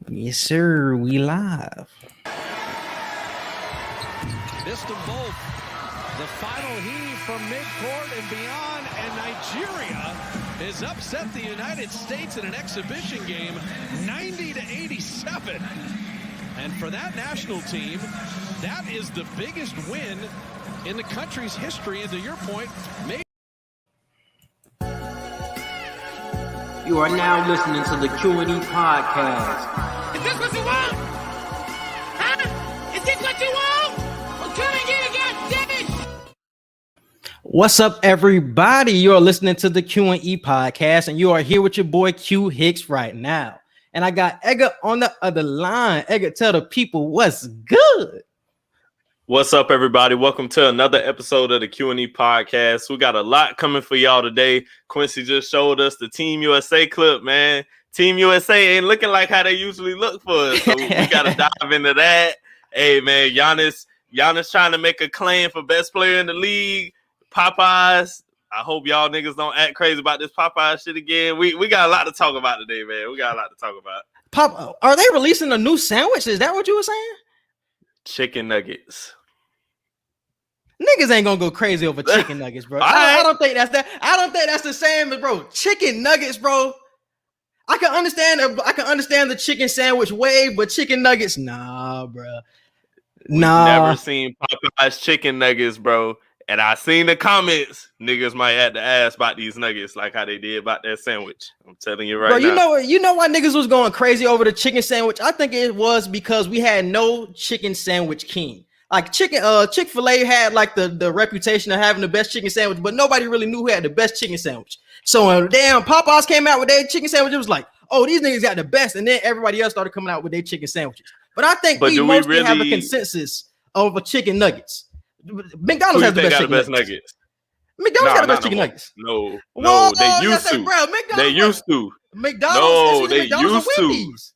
Yes, sir. We live. Missed them both. The final heave from midcourt and beyond, and Nigeria has upset the United States in an exhibition game, 90-87. And for that national team, that is the biggest win in the country's history. And to your point, maybe. You are now listening to the Q&E podcast. Is this what you want? Huh? Is this what you want? Well, come and get it, goddammit! What's up, everybody? You are listening to the Q&E podcast, and you are here with your boy Q Hicks right now. And I got Edgar on the other line. Edgar, tell the people what's good. What's up, everybody? Welcome to another episode of the Q&E podcast. We got a lot coming for y'all today. Quincy just showed us the Team USA clip, man. Team USA ain't looking like how they usually look for us, so we got to dive into that. Hey, man, Giannis trying to make a claim for best player in the league. Popeyes, I hope y'all niggas don't act crazy about this Popeyes shit again. We got a lot to talk about today, man. We got a lot to talk about. Are they releasing a new sandwich? Is that what you were saying? Chicken nuggets. Niggas ain't gonna go crazy over chicken nuggets, bro. I don't think that's that. I don't think that's the same, bro. Chicken nuggets, bro. I can understand the chicken sandwich way, but chicken nuggets, nah, bro. Nah. Never seen Popeyes chicken nuggets, bro. And I seen the comments. Niggas might have to ask about these nuggets, like how they did about that sandwich. I'm telling you right now. Bro, you know why niggas was going crazy over the chicken sandwich? I think it was because we had no chicken sandwich king. Like Chick-fil-A had like the reputation of having the best chicken sandwich, but nobody really knew who had the best chicken sandwich. So when damn Popeyes came out with their chicken sandwich, it was like, oh, these niggas got the best, and then everybody else started coming out with their chicken sandwiches. But I think we mostly have a consensus over chicken nuggets. McDonald's has the best nuggets. McDonald's got the best chicken nuggets. No, they used to. Bro, they used to. McDonald's, they McDonald's used to.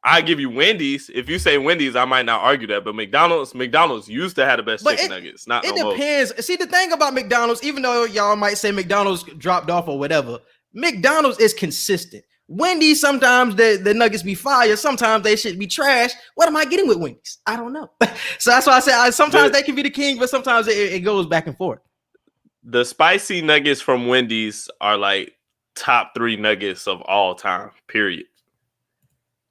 I give you Wendy's. If you say Wendy's, I might not argue that. But McDonald's used to have the best chicken nuggets. It depends. See, the thing about McDonald's, even though y'all might say McDonald's dropped off or whatever, McDonald's is consistent. Wendy's, sometimes the nuggets be fire. Sometimes they should be trash. What am I getting with Wendy's? I don't know. So that's why I say sometimes they can be the king, but sometimes it goes back and forth. The spicy nuggets from Wendy's are like top 3 nuggets of all time, period.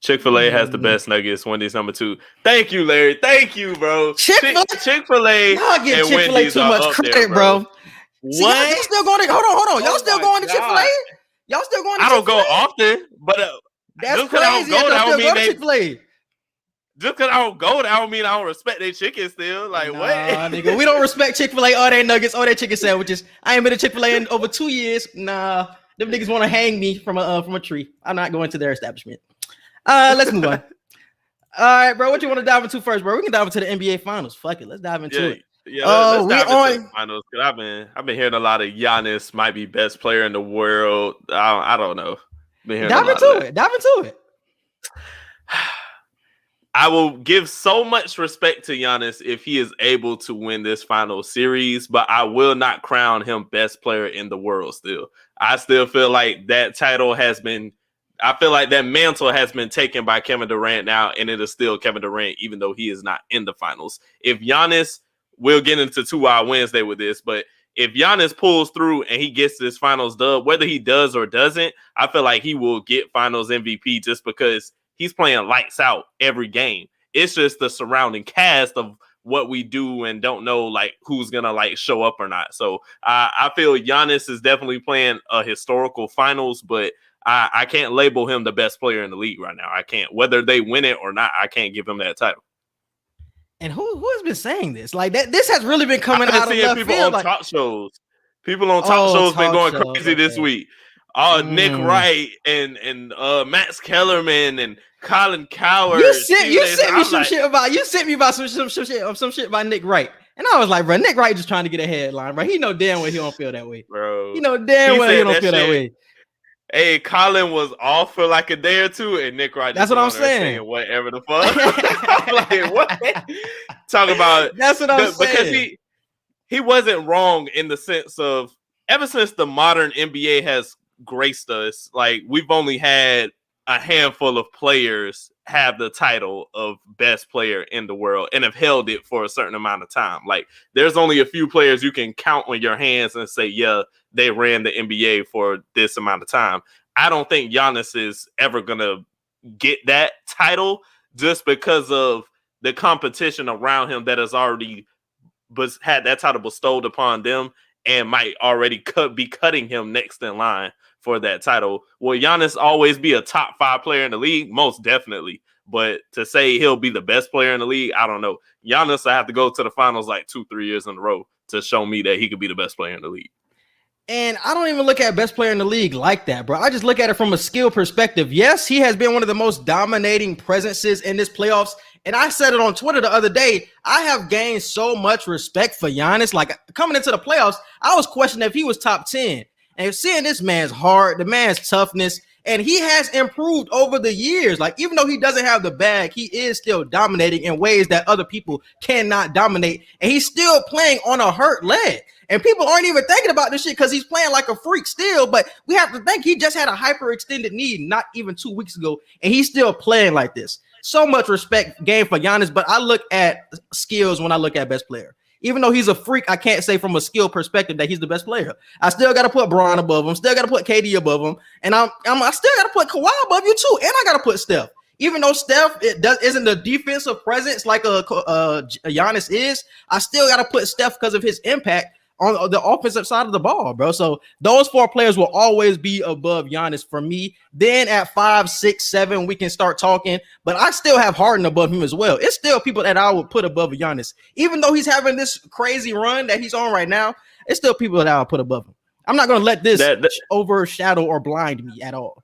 Chick-fil-A has the best nuggets. Wendy's number 2. Thank you, Larry. Thank you, bro. Chick-fil-A y'all give Chick-fil-A too much credit, there, bro. What? See, y'all still going to hold on. Y'all still going to Chick-fil-A? Y'all still going to Chick-fil-A? I don't go often, but that's crazy. I don't go to Chick-fil-A. Just because I don't go, that don't mean I don't respect their chicken still. Like, what? Nigga, we don't respect Chick-fil-A or their nuggets or their chicken sandwiches. I ain't been to Chick-fil-A in over 2 years. Nah, them niggas want to hang me from a tree. I'm not going to their establishment. Let's move on. All right, bro. What you want to dive into first, bro? We can dive into the NBA Finals. Fuck it. Let's dive into it. Yeah, let's dive into the finals. I've been hearing a lot of Giannis might be best player in the world. I don't know. Dive into it. I will give so much respect to Giannis if he is able to win this final series, but I will not crown him best player in the world still. I still feel like that title I feel like that mantle has been taken by Kevin Durant now, and it is still Kevin Durant, even though he is not in the finals. If Giannis, we'll get into 2-hour Wednesday with this, but if Giannis pulls through and he gets this finals dub, whether he does or doesn't, I feel like he will get finals MVP just because he's playing lights out every game. It's just the surrounding cast of what we do and don't know, like, who's going to, like, show up or not. So I feel Giannis is definitely playing a historical finals, but I can't label him the best player in the league right now. I can't. Whether they win it or not, I can't give him that title. And who has been saying this? Like that, this has really been coming out of left people field. On talk shows. People on talk shows been going crazy this week. Nick Wright and Max Kellerman and Colin Coward. You sent me some shit about Nick Wright. And I was like, bro, Nick Wright just trying to get a headline, bro. He know damn well he don't feel that way. Bro. He know damn well he don't feel that way. Hey, Colin was off for like a day or two, and Nick Wright. That's what I'm saying. Whatever the fuck. I'm like, what? Talk about. That's what I'm saying. Because he wasn't wrong in the sense of ever since the modern NBA has graced us, like we've only had a handful of players have the title of best player in the world and have held it for a certain amount of time. Like, there's only a few players you can count on your hands and say, yeah, they ran the NBA for this amount of time. I don't think Giannis is ever going to get that title just because of the competition around him that has already had that title bestowed upon them and might already be cutting him next in line for that title. Will Giannis always be a top 5 player in the league? Most definitely. But to say he'll be the best player in the league, I don't know. Giannis, I have to go to the finals like 2-3 years in a row to show me that he could be the best player in the league. And I don't even look at best player in the league like that, bro. I just look at it from a skill perspective. Yes, he has been one of the most dominating presences in this playoffs. And I said it on Twitter the other day. I have gained so much respect for Giannis. Like, coming into the playoffs, I was questioning if he was top 10. And seeing this man's heart, the man's toughness, and he has improved over the years. Like, even though he doesn't have the bag, he is still dominating in ways that other people cannot dominate. And he's still playing on a hurt leg. And people aren't even thinking about this shit because he's playing like a freak still. But we have to think he just had a hyperextended knee not even 2 weeks ago, and he's still playing like this. So much respect game for Giannis, but I look at skills when I look at best player. Even though he's a freak, I can't say from a skill perspective that he's the best player. I still got to put Bron above him, still got to put KD above him, and I still got to put Kawhi above you too, and I got to put Steph. Even though Steph isn't a defensive presence like a Giannis is, I still got to put Steph because of his impact on the offensive side of the ball, bro. So those 4 players will always be above Giannis for me. Then at 5, 6, 7, we can start talking. But I still have Harden above him as well. It's still people that I would put above Giannis. Even though he's having this crazy run that he's on right now, it's still people that I would put above him. I'm not going to let this overshadow or blind me at all.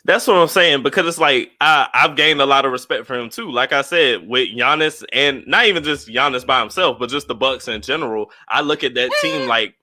That's what I'm saying, because it's like I've gained a lot of respect for him too. Like I said, with Giannis, and not even just Giannis by himself, but just the Bucks in general. I look at that team like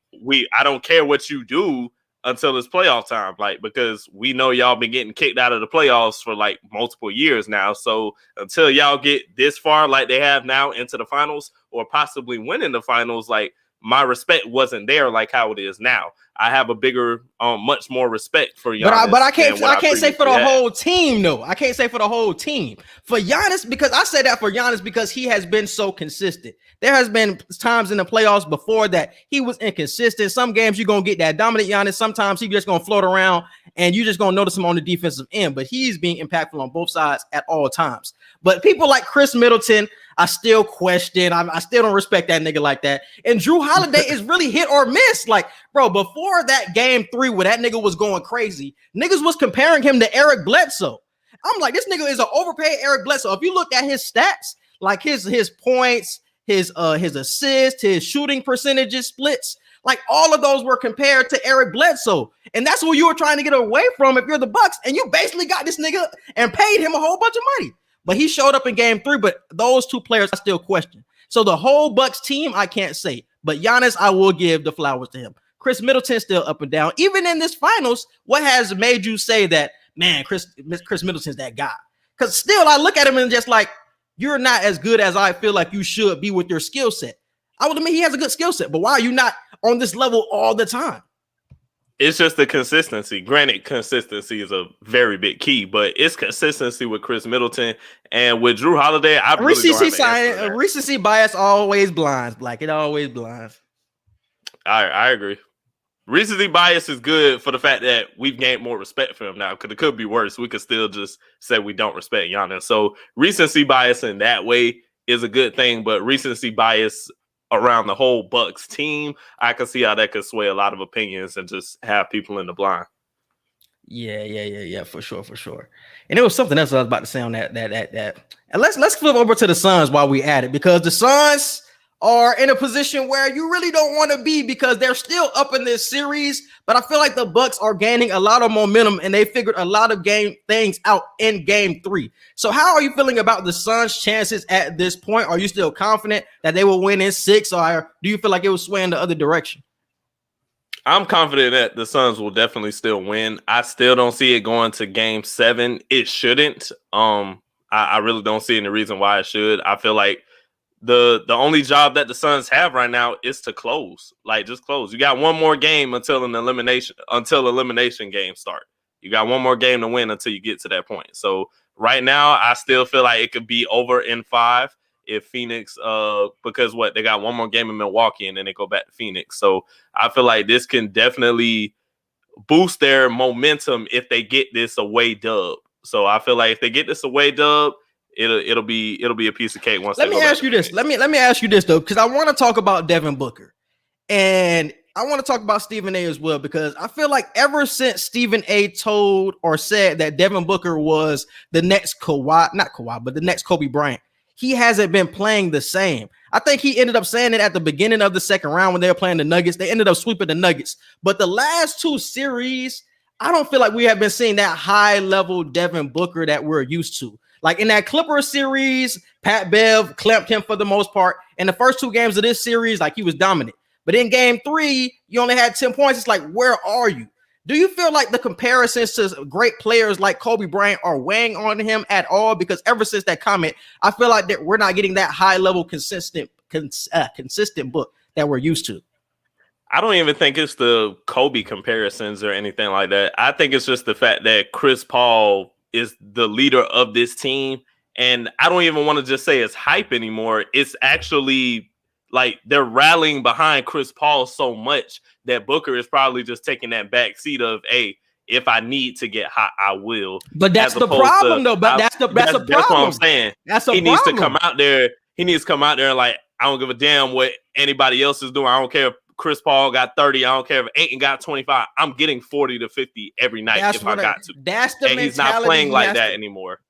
I don't care what you do until it's playoff time, like, because we know y'all been getting kicked out of the playoffs for like multiple years now. So until y'all get this far, like they have now, into the finals or possibly winning the finals, like, my respect wasn't there like how it is now. I have a bigger, much more respect for Giannis. But I can't say for the whole team, though. I can't say for the whole team. For Giannis, because I say that for Giannis because he has been so consistent. There has been times in the playoffs before that he was inconsistent. Some games you're going to get that dominant Giannis. Sometimes he's just going to float around and you're just going to notice him on the defensive end. But he's being impactful on both sides at all times. But people like Chris Middleton, I still question. I still don't respect that nigga like that. And Drew Holiday is really hit or miss. Like, bro, before that game 3 where that nigga was going crazy, niggas was comparing him to Eric Bledsoe. I'm like, this nigga is an overpaid Eric Bledsoe. If you look at his stats, like his points, his assists, his shooting percentages, splits, like all of those were compared to Eric Bledsoe. And that's what you were trying to get away from if you're the Bucks. And you basically got this nigga and paid him a whole bunch of money. But he showed up in game 3, but those 2 players I still question. So the whole Bucks team, I can't say. But Giannis, I will give the flowers to him. Chris Middleton still up and down. Even in this finals, what has made you say that, man, Chris Middleton's that guy? Because still, I look at him and just like, you're not as good as I feel like you should be with your skill set. I would admit he has a good skill set, but why are you not on this level all the time? It's just the consistency. Granted, consistency is a very big key, but it's consistency with Chris Middleton and with Drew Holiday. Recency bias always blinds, Black. It always blinds. I agree. Recency bias is good for the fact that we've gained more respect for him now, because it could be worse. We could still just say we don't respect Giannis. So recency bias in that way is a good thing, but recency bias around the whole Bucks team, I can see how that could sway a lot of opinions and just have people in the blind. Yeah, for sure. And there was something else I was about to say on that. And let's flip over to the Suns while we at it, because the Suns are in a position where you really don't want to be, because they're still up in this series. But I feel like the Bucks are gaining a lot of momentum, and they figured a lot of things out in game 3. So how are you feeling about the Suns' chances at this point? Are you still confident that they will win in 6, or do you feel like it was swaying the other direction? I'm confident that the Suns will definitely still win. I still don't see it going to game 7. It shouldn't. I really don't see any reason why it should. I feel like the only job that the Suns have right now is to close. Like, just close. You got one more game until elimination game start. You got one more game to win until you get to that point. So right now, I still feel like it could be over in 5 if Phoenix, because they got one more game in Milwaukee and then they go back to Phoenix. So I feel like this can definitely boost their momentum if they get this away dub. So I feel like if they get this away dub, it'll be a piece of cake. Once let me ask you this. Let me ask you this though, because I want to talk about Devin Booker, and I want to talk about Stephen A as well, because I feel like ever since Stephen A told or said that Devin Booker was the next the next Kobe Bryant, he hasn't been playing the same. I think he ended up saying it at the beginning of the second round when they were playing the Nuggets. They ended up sweeping the Nuggets. But the last 2 series, I don't feel like we have been seeing that high level Devin Booker that we're used to. Like in that Clippers series, Pat Bev clamped him for the most part. In the first 2 games of this series, like he was dominant. But in game 3, you only had 10 points. It's like, where are you? Do you feel like the comparisons to great players like Kobe Bryant are weighing on him at all? Because ever since that comment, I feel like that we're not getting that high level consistent book that we're used to. I don't even think it's the Kobe comparisons or anything like that. I think it's just the fact that Chris Paul is the leader of this team. And I don't even want to just say it's hype anymore. It's actually like they're rallying behind Chris Paul so much that Booker is probably just taking that back seat of, hey, if I need to get hot, I will. But that's the problem, though. But that's the problem. That's what I'm saying. He needs to come out there. He needs to come out there and like, I don't give a damn what anybody else is doing. I don't care if Chris Paul got 30. I don't care if Ayton got 25. I'm getting 40 to 50 every night if I got to. That's the mentality. He's not playing like that anymore.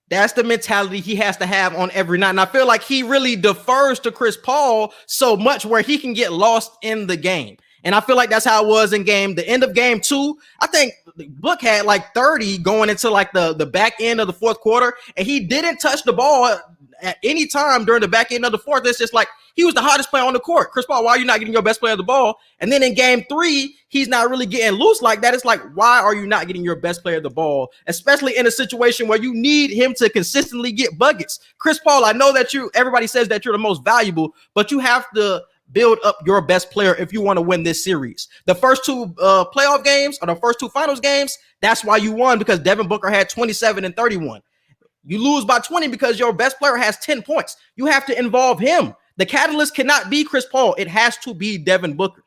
That's the mentality he has to have on every night. And I feel like he really defers to Chris Paul so much where he can get lost in the game. And I feel like that's how it was in the end of game 2. I think Book had like 30 going into like the back end of the fourth quarter. And he didn't touch the ball at any time during the back end of the fourth. It's just like he was the hottest player on the court. Chris Paul, why are you not getting your best player of the ball? And then in game 3, he's not really getting loose like that. It's like, why are you not getting your best player of the ball, especially in a situation where you need him to consistently get buckets? Chris Paul, I know that everybody says that you're the most valuable, but you have to build up your best player if you want to win this series. The first 2 playoff games or the first 2 finals games, that's why you won, because Devin Booker had 27 and 31. You lose by 20 because your best player has 10 points. You have to involve him. The catalyst cannot be Chris Paul. It has to be Devin Booker.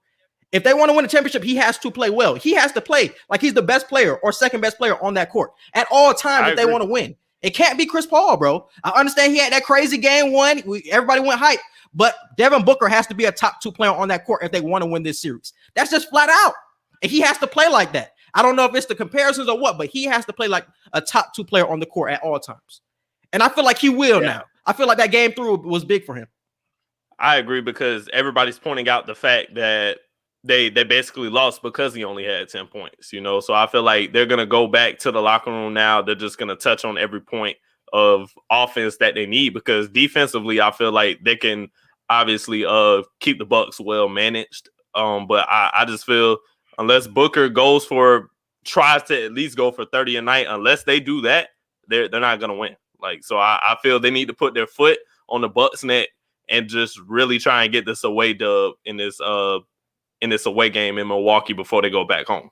If they want to win a championship, he has to play well. He has to play like he's the best player or second best player on that court at all times if they want to win. It can't be Chris Paul, bro. I understand he had that crazy game 1. Everybody went hype, but Devin Booker has to be a top 2 player on that court if they want to win this series. That's just flat out. And he has to play like that. I don't know if it's the comparisons or what, but he has to play like a top 2 player on the court at all times. And I feel like he will now. I feel like that game 3 was big for him. I agree, because everybody's pointing out the fact that they basically lost because he only had 10 points, So I feel like they're going to go back to the locker room now. They're just going to touch on every point of offense that they need, because defensively, I feel like they can obviously keep the Bucks well managed. But I just feel unless Booker tries to at least go for 30 a night, unless they do that, they're not going to win. Like, so I feel they need to put their foot on the Bucks neck and just really try and get this away dub in this away game in Milwaukee before they go back home.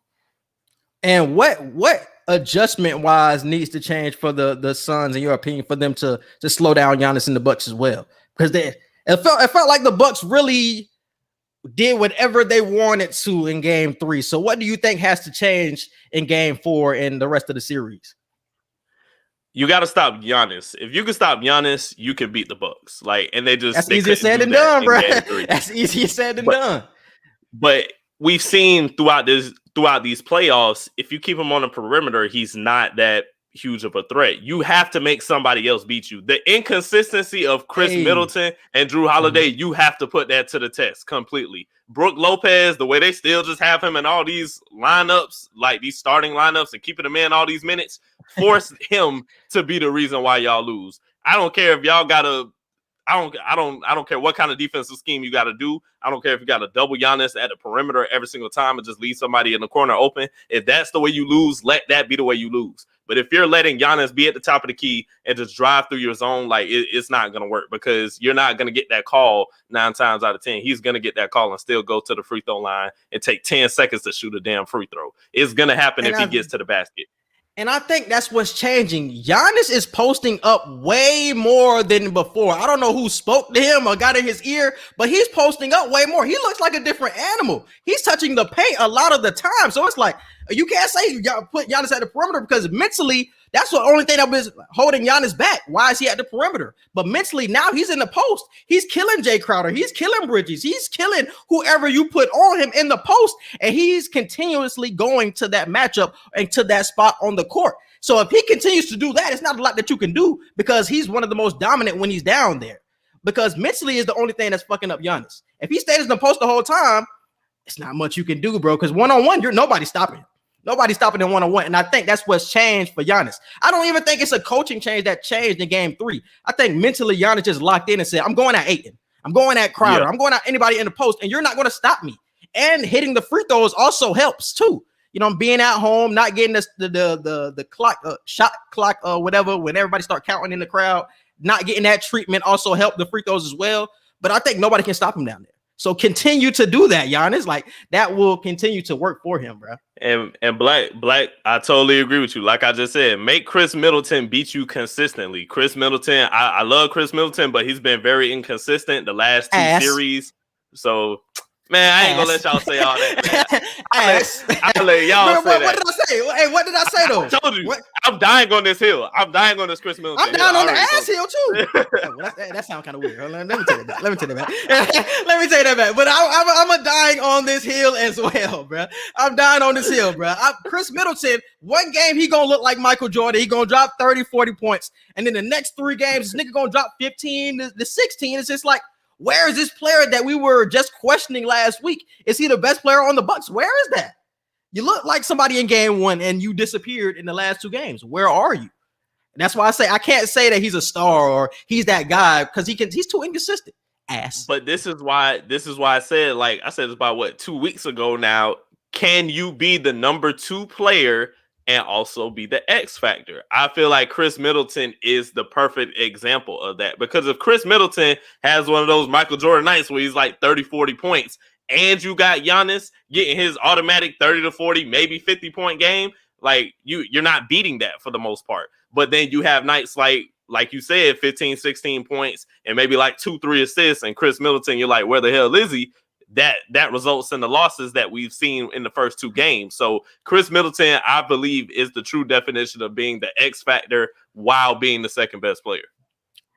And what adjustment wise needs to change for the Suns, in your opinion, for them to slow down Giannis and the Bucks as well? Because it felt like the Bucks really did whatever they wanted to in game 3. So what do you think has to change in game 4 and the rest of the series? You got to stop Giannis. If you can stop Giannis, you can beat the Bucks. And that's easier said than done, bro. That's easier said than done. But we've seen throughout these playoffs, if you keep him on the perimeter, he's not that huge of a threat. You have to make somebody else beat you. The inconsistency of Chris Middleton and Drew Holiday, you have to put that to the test completely. Brook Lopez, the way they still just have him in all these lineups, like these starting lineups, and keeping him in all these minutes, force him to be the reason why y'all lose. I don't care if y'all got I don't care what kind of defensive scheme you got to do. I don't care if you got to double Giannis at the perimeter every single time and just leave somebody in the corner open. If that's the way you lose, let that be the way you lose. But if you're letting Giannis be at the top of the key and just drive through your zone, like it's not going to work, because you're not going to get that call 9 times out of 10. He's going to get that call and still go to the free throw line and take 10 seconds to shoot a damn free throw. It's going to happen if he gets to the basket. And I think that's what's changing. Giannis is posting up way more than before. I don't know who spoke to him or got in his ear, but he's posting up way more. He looks like a different animal. He's touching the paint a lot of the time. So it's like, you can't say you got to put Giannis at the perimeter, because mentally, that's the only thing that was holding Giannis back. Why is he at the perimeter? But mentally, now he's in the post. He's killing Jay Crowder. He's killing Bridges. He's killing whoever you put on him in the post. And he's continuously going to that matchup and to that spot on the court. So if he continues to do that, it's not a lot that you can do, because he's one of the most dominant when he's down there. Because mentally is the only thing that's fucking up Giannis. If he stays in the post the whole time, it's not much you can do, bro. Because one-on-one, nobody's stopping him. Nobody's stopping him one-on-one. And I think that's what's changed for Giannis. I don't even think it's a coaching change that changed in game 3. I think mentally Giannis just locked in and said, I'm going at Ayton. I'm going at Crowder. Yeah. I'm going at anybody in the post, and you're not going to stop me. And hitting the free throws also helps too. You know, being at home, not getting the clock, shot clock, whatever, when everybody start counting in the crowd, not getting that treatment also helped the free throws as well. But I think nobody can stop him down there. So continue to do that, Giannis. Like, that will continue to work for him, bro. And Black, I totally agree with you. Like I just said, make Chris Middleton beat you consistently. Chris Middleton, I love Chris Middleton, but he's been very inconsistent the last 2 series. So, man, I ain't gonna let y'all say all that. I'll let y'all say that. What did I say? Hey, what did I say though? I told you. What? I'm dying on this hill. I'm dying on this Chris Middleton. I'm down on the ass hill too. That sounds kind of weird. Let me tell you that. Let me tell you that. But I'm a dying on this hill as well, bro. I'm dying on this hill, bro. Chris Middleton, one game he gonna look like Michael Jordan. He gonna drop 30, 40 points, and then the next 3 games, this nigga gonna drop 15 to 16. It's just like, where is this player that we were just questioning last week? Is he the best player on the Bucks? Where is that? You look like somebody in game 1 and you disappeared in the last 2 games. Where are you? And that's why I say I can't say that he's a star or he's that guy, because he's too inconsistent. Ass. But this is why I said, like I said, it's about 2 weeks ago now. Can you be the number 2 player and also be the X factor? I feel like Chris Middleton is the perfect example of that, because if Chris Middleton has one of those Michael Jordan nights where he's like 30, 40 points, and you got Giannis getting his automatic 30 to 40, maybe 50-point game, like you're not beating that for the most part. But then you have nights like you said, 15, 16 points and maybe like 2, 3 assists, and Chris Middleton, you're like, where the hell is he? That results in the losses that we've seen in the first 2 games. So Chris Middleton, I believe, is the true definition of being the X factor while being the second best player.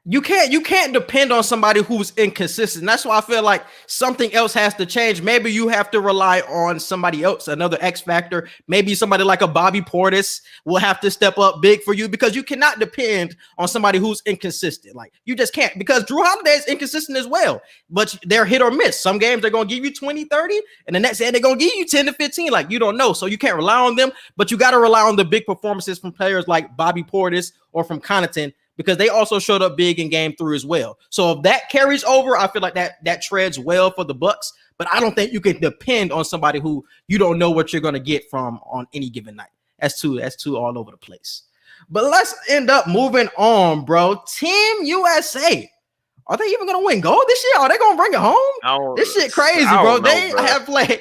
You can't depend on somebody who's inconsistent. That's why I feel like something else has to change. Maybe you have to rely on somebody else, another X factor. Maybe somebody like a Bobby Portis will have to step up big for you, because you cannot depend on somebody who's inconsistent. Like, you just can't, because Drew Holiday is inconsistent as well, but they're hit or miss. Some games they're going to give you 20, 30, and the next day they're going to give you 10 to 15. Like, you don't know. So you can't rely on them, but you got to rely on the big performances from players like Bobby Portis or from Connaughton, because they also showed up big in game 3 as well. So if that carries over, I feel like that treads well for the Bucks. But I don't think you can depend on somebody who you don't know what you're going to get from on any given night. That's too all over the place. But let's end up moving on, bro. Team USA. Are they even going to win gold this year? Are they going to bring it home? This shit crazy, bro. They have played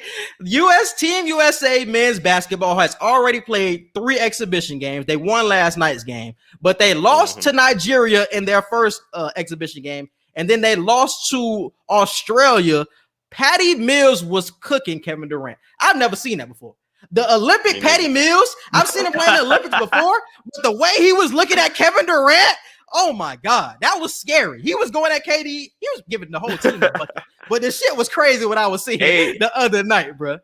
Team USA men's basketball has already played 3 exhibition games. They won last night's game, but they lost to Nigeria in their first exhibition game. And then they lost to Australia. Patty Mills was cooking Kevin Durant. I've never seen that before. The Olympic Patty Mills, I've seen him play in the Olympics before, but the way he was looking at Kevin Durant, oh my God, that was scary. He was going at KD. He was giving the whole team a bucket. But the shit was crazy what I was seeing the other night, bro.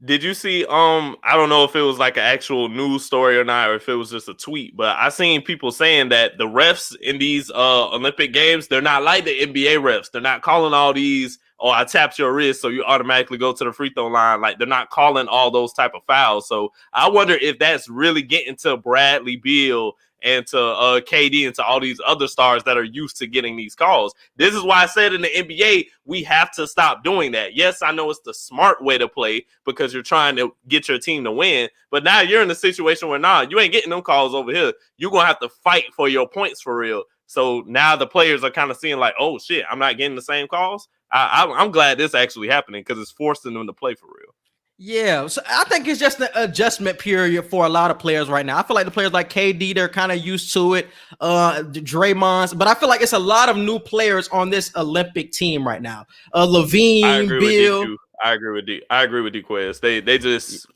Did you see, I don't know if it was like an actual news story or not, or if it was just a tweet, but I seen people saying that the refs in these Olympic games, they're not like the NBA refs. They're not calling all these oh, I tapped your wrist, so you automatically go to the free throw line. Like, they're not calling all those type of fouls. So I wonder if that's really getting to Bradley Beal and to KD and to all these other stars that are used to getting these calls. This is why I said in the NBA, we have to stop doing that. Yes, I know it's the smart way to play because you're trying to get your team to win, but now you're in a situation where, you ain't getting them calls over here. You're going to have to fight for your points for real. So now the players are kind of seeing like, oh, shit, I'm not getting the same calls. I'm glad this actually happening because it's forcing them to play for real. Yeah, so I think it's just an adjustment period for a lot of players right now. I feel like the players like KD, they're kind of used to it. Draymond's, but I feel like it's a lot of new players on this Olympic team right now. Levine, Bill. I agree with D. Quez. They just,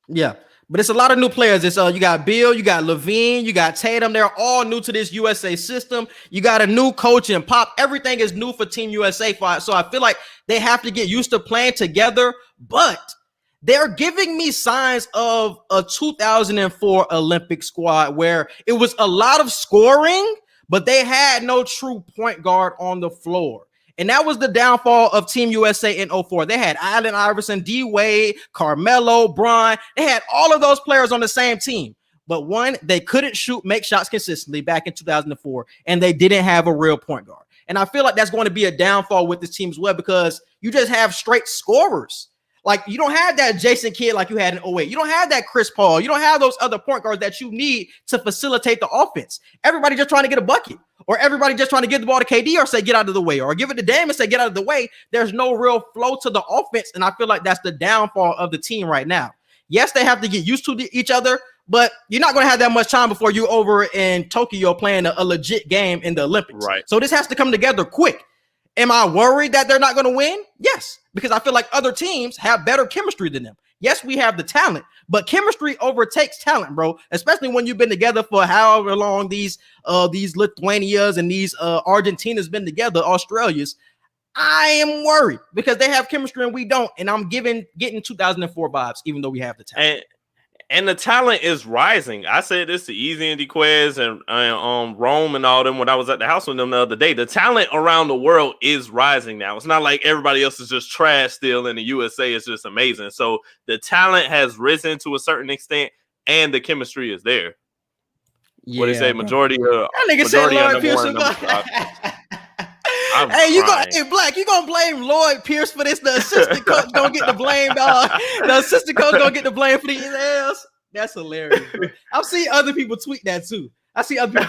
yeah. But it's a lot of new players. It's you got Bill, you got Levine, you got Tatum. They're all new to this USA system. You got a new coach and Pop. Everything is new for Team USA. So I feel like they have to get used to playing together. But they're giving me signs of a 2004 Olympic squad where it was a lot of scoring, but they had no true point guard on the floor. And that was the downfall of Team USA in 04. They had Allen Iverson, D-Wade, Carmelo, Bron. They had all of those players on the same team. But one, they couldn't make shots consistently back in 2004, and they didn't have a real point guard. And I feel like that's going to be a downfall with this team as well because you just have straight scorers. Like, you don't have that Jason Kidd like you had in 08. You don't have that Chris Paul. You don't have those other point guards that you need to facilitate the offense. Everybody just trying to get a bucket, or everybody just trying to give the ball to KD or say, get out of the way, or give it to Dame and say, get out of the way. There's no real flow to the offense, and I feel like that's the downfall of the team right now. Yes, they have to get used to each other, but you're not going to have that much time before you're over in Tokyo playing a legit game in the Olympics. Right. So this has to come together quick. Am I worried that they're not going to win? Yes, because I feel like other teams have better chemistry than them. Yes, we have the talent, but chemistry overtakes talent, bro, especially when you've been together for however long these Lithuanias and these Argentinas been together, Australias. I am worried because they have chemistry and we don't, and I'm getting 2004 vibes, even though we have the talent. And the talent is rising. I said this to Easy and DeQuez and Rome and all them when I was at the house with them the other day. The talent around the world is rising now. It's not like everybody else is just trash still and the USA is just amazing. So the talent has risen to a certain extent and the chemistry is there. Yeah, what do you say? Majority of that nigga said Lloyd Pearson. Hey, Black, you gonna blame Lloyd Pierce for this? The assistant coach gonna get the blame, dog. The assistant coach gonna get the blame for these L's. That's hilarious, bro. I've seen other people tweet that too. I've been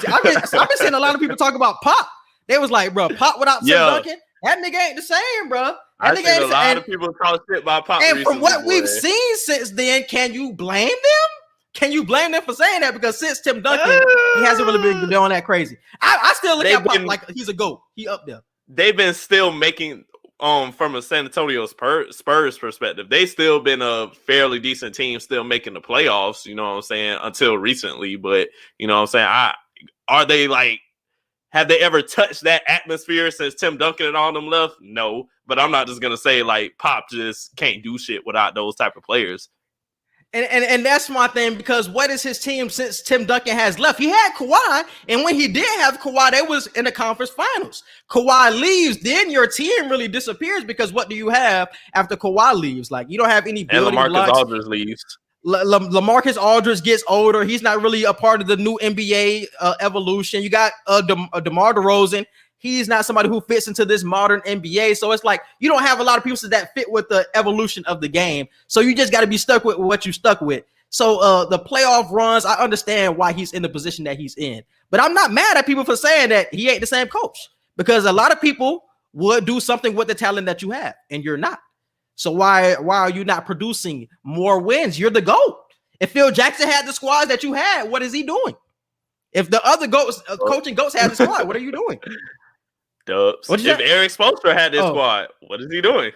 seeing a lot of people talk about Pop. They was like, bro, Pop without Tim Duncan, that nigga ain't the same, bro. I've seen a lot of people talk shit about Pop. And from what we've seen since then, can you blame them? Can you blame them for saying that? Because since Tim Duncan, he hasn't really been doing that crazy. I still look at Pop like he's a GOAT. He up there. They've been still making from a San Antonio Spurs perspective, they still been a fairly decent team, still making the playoffs, you know what I'm saying, until recently. But you know what I'm saying, have they ever touched that atmosphere since Tim Duncan and all them left? No, but I'm not just gonna say like Pop just can't do shit without those type of players. And that's my thing, because what is his team since Tim Duncan has left? He had Kawhi, and when he did have Kawhi, they was in the conference finals. Kawhi leaves, then your team really disappears, because what do you have after Kawhi leaves? Like, you don't have any building blocks. And LaMarcus Aldridge leaves. LaMarcus Aldridge gets older. He's not really a part of the new NBA evolution. You got DeMar DeRozan. He's not somebody who fits into this modern NBA. So it's like you don't have a lot of people that fit with the evolution of the game. So you just got to be stuck with what you stuck with. So the playoff runs, I understand why he's in the position that he's in. But I'm not mad at people for saying that he ain't the same coach, because a lot of people would do something with the talent that you have, and you're not. So why are you not producing more wins? You're the GOAT. If Phil Jackson had the squad that you had, what is he doing? If the other GOATs, coaching GOATs had the squad, what are you doing? Dubs. If Eric Spoelstra had this squad, what is he doing?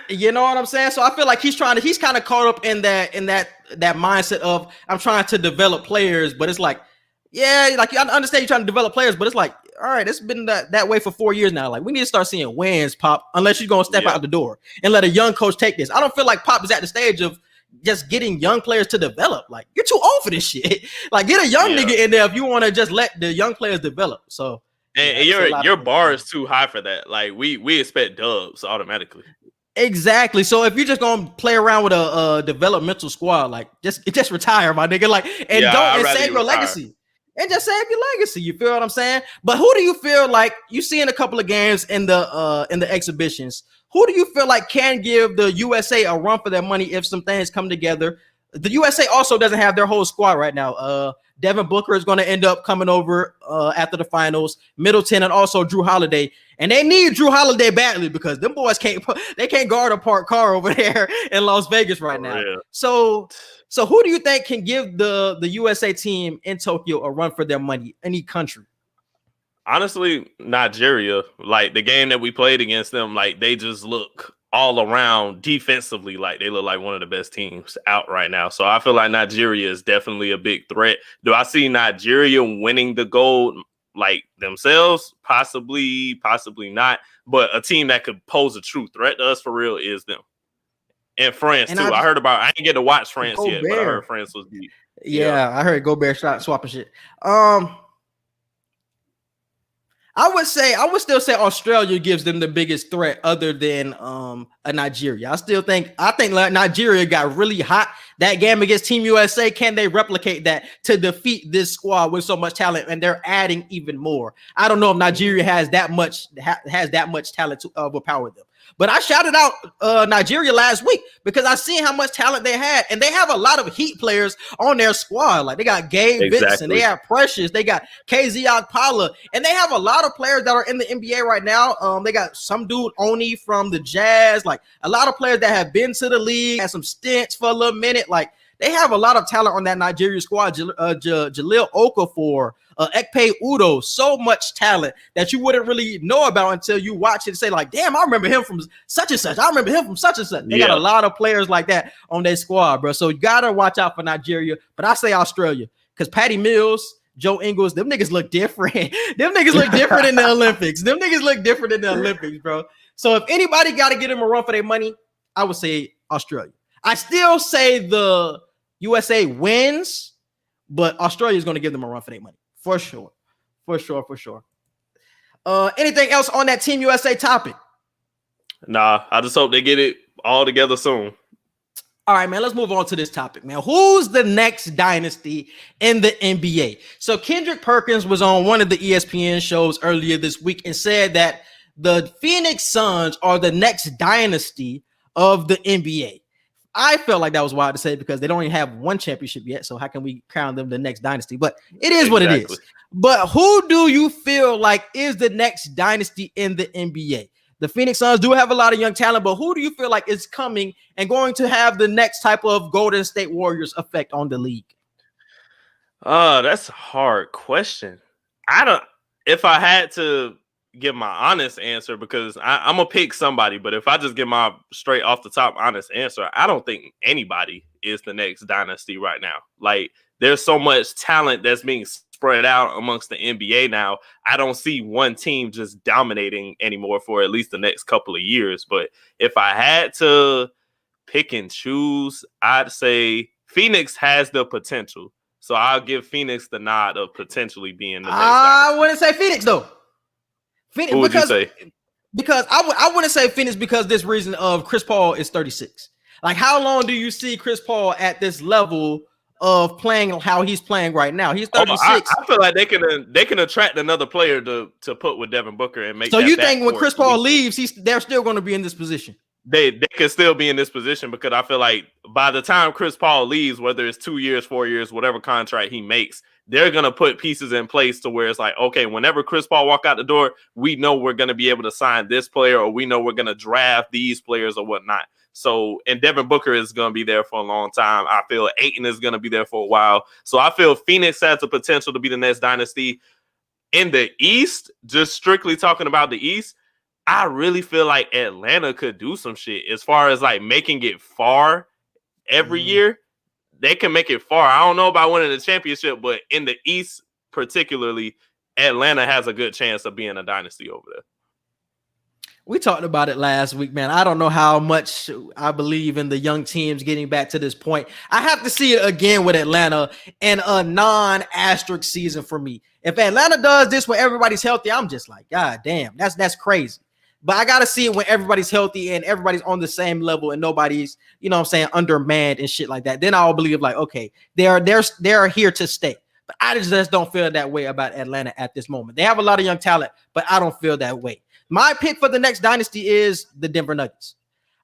You know what I'm saying? So I feel like he's kind of caught up in that mindset of, I'm trying to develop players, but it's like, yeah, like I understand you're trying to develop players, but it's like, all right, it's been that way for 4 years now. Like, we need to start seeing wins, Pop, unless you're going to step out the door and let a young coach take this. I don't feel like Pop is at the stage of just getting young players to develop. Like, you're too old for this shit. Like, get a young nigga in there if you want to just let the young players develop. So And that's a lot of your things. bar is too high for that. Like we expect dubs automatically. Exactly. So if you're just gonna play around with a developmental squad, like just retire, my nigga. Like and Yeah, don't I'd and rather save you your retire. legacy. And just save your legacy. You feel what I'm saying? But who do you feel like you see in a couple of games in the exhibitions? Who do you feel like can give the USA a run for their money if some things come together? The USA also doesn't have their whole squad right now. Devin Booker is going to end up coming over after the finals. Middleton and also Drew Holiday, and they need Drew Holiday badly because them boys can't guard a parked car over there in Las Vegas right now. Real. So who do you think can give the USA team in Tokyo a run for their money? Any country? Honestly, Nigeria. Like the game that we played against them, like they just look all around defensively like they look like one of the best teams out right now. So I feel like Nigeria is definitely a big threat. Do I see Nigeria winning the gold like themselves? Possibly not. But a team that could pose a true threat to us for real is them. And France too. I didn't get to watch France yet, but I heard France was deep. Yeah, I heard Gobert swapping shit. I would still say Australia gives them the biggest threat other than a Nigeria. I think Nigeria got really hot that game against Team USA. Can they replicate that to defeat this squad with so much talent? And they're adding even more. I don't know if Nigeria has that much talent to overpower them. But I shouted out Nigeria last week because I seen how much talent they had, and they have a lot of Heat players on their squad. Like they got Gabe Vincent, they have Precious, they got KZ Okpala, and they have a lot of players that are in the NBA right now. They got some dude Oni from the Jazz, like a lot of players that have been to the league, had some stints for a little minute. Like they have a lot of talent on that Nigeria squad. Jaleel Okafor, Ekpe Udo, so much talent that you wouldn't really know about until you watch it and say, like, damn, I remember him from such and such. I remember him from such and such. They got a lot of players like that on their squad, bro. So you gotta watch out for Nigeria. But I say Australia because Patty Mills, Joe Ingles, them niggas look different. Them niggas look different in the Olympics. Them niggas look different in the Olympics, bro. So if anybody got to get them a run for their money, I would say Australia. I still say the USA wins, but Australia is going to give them a run for their money. For sure. Anything else on that Team USA topic? Nah, I just hope they get it all together soon. All right, man, let's move on to this topic, man. Who's the next dynasty in the NBA? So Kendrick Perkins was on one of the ESPN shows earlier this week and said that the Phoenix Suns are the next dynasty of the NBA. I felt like that was wild to say because they don't even have one championship yet. So how can we crown them the next dynasty? But it is what it is. But who do you feel like is the next dynasty in the NBA? The Phoenix Suns do have a lot of young talent, but who do you feel like is coming and going to have the next type of Golden State Warriors effect on the league? That's a hard question. If I had to give my honest answer, because I'm gonna pick somebody, but if I just give my straight off the top honest answer, I don't think anybody is the next dynasty right now. Like there's so much talent that's being spread out amongst the NBA now. I don't see one team just dominating anymore for at least the next couple of years. But if I had to pick and choose, I'd say Phoenix has the potential. So I'll give Phoenix the nod of potentially being the next dynasty. I wouldn't say Phoenix though. Phoenix, who would you say? Because I wouldn't say Phoenix because this reason of Chris Paul is 36. Like, how long do you see Chris Paul at this level of playing how he's playing right now? He's 36. I feel like they can attract another player to put with Devin Booker and make. So you think when Chris Paul leaves, they're still going to be in this position? They can still be in this position because I feel like by the time Chris Paul leaves, whether it's 2 years, 4 years, whatever contract he makes, they're going to put pieces in place to where it's like, okay, whenever Chris Paul walk out the door, we know we're going to be able to sign this player, or we know we're going to draft these players or whatnot. So, and Devin Booker is going to be there for a long time. I feel Ayton is going to be there for a while. So I feel Phoenix has the potential to be the next dynasty. In the East, just strictly talking about the East, I really feel like Atlanta could do some shit as far as like making it far every year. They can make it far. I don't know about winning the championship, but in the East particularly, Atlanta has a good chance of being a dynasty over there. We talked about it last week, man. I don't know how much I believe in the young teams getting back to this point. I have to see it again with Atlanta and a non-asterisk season for me. If Atlanta does this when everybody's healthy, I'm just like, God damn, that's crazy. But I got to see it when everybody's healthy and everybody's on the same level and nobody's, you know what I'm saying, undermanned and shit like that. Then I'll believe like, okay, they're here to stay. But I just don't feel that way about Atlanta at this moment. They have a lot of young talent, but I don't feel that way. My pick for the next dynasty is the Denver Nuggets.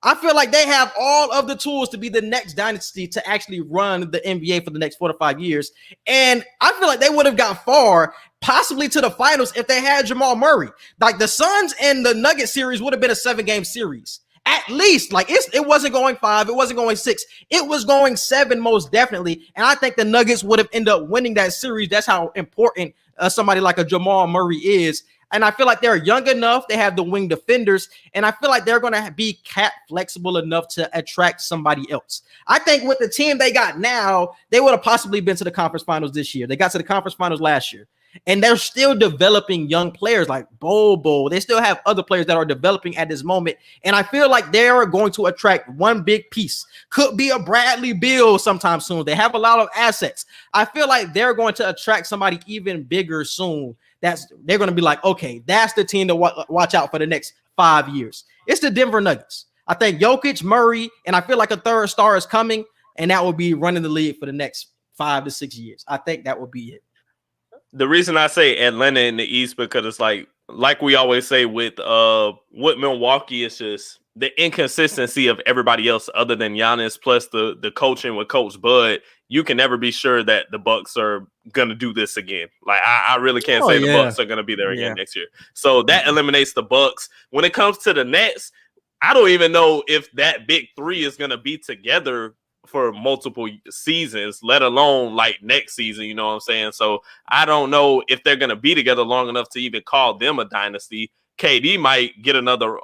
I feel like they have all of the tools to be the next dynasty to actually run the NBA for the next 4 to 5 years. And I feel like they would have got far, possibly to the finals, if they had Jamal Murray. Like the Suns and the Nuggets series would have been a 7-game series. At least, like it wasn't going 5, it wasn't going 6, it was going 7 most definitely. And I think the Nuggets would have ended up winning that series. That's how important somebody like a Jamal Murray is. And I feel like they're young enough. They have the wing defenders. And I feel like they're going to be cap flexible enough to attract somebody else. I think with the team they got now, they would have possibly been to the conference finals this year. They got to the conference finals last year. And they're still developing young players like Bobo. They still have other players that are developing at this moment. And I feel like they're going to attract one big piece. Could be a Bradley Beal sometime soon. They have a lot of assets. I feel like they're going to attract somebody even bigger soon. They're going to be like, okay, that's the team to watch out for the next 5 years. It's the Denver Nuggets. I think Jokic, Murray, and I feel like a third star is coming, and that will be running the league for the next 5 to 6 years. I think that will be it. The reason I say Atlanta in the East, because it's like we always say with Milwaukee, it's just the inconsistency of everybody else other than Giannis, plus the coaching with Coach Bud. You can never be sure that the Bucks are gonna do this again. Like I really can't say the Bucks are gonna be there again next year. So that eliminates the Bucks. When it comes to the Nets, I don't even know if that big three is gonna be together for multiple seasons, let alone like next season. You know what I'm saying? So I don't know if they're gonna be together long enough to even call them a dynasty. KD might get another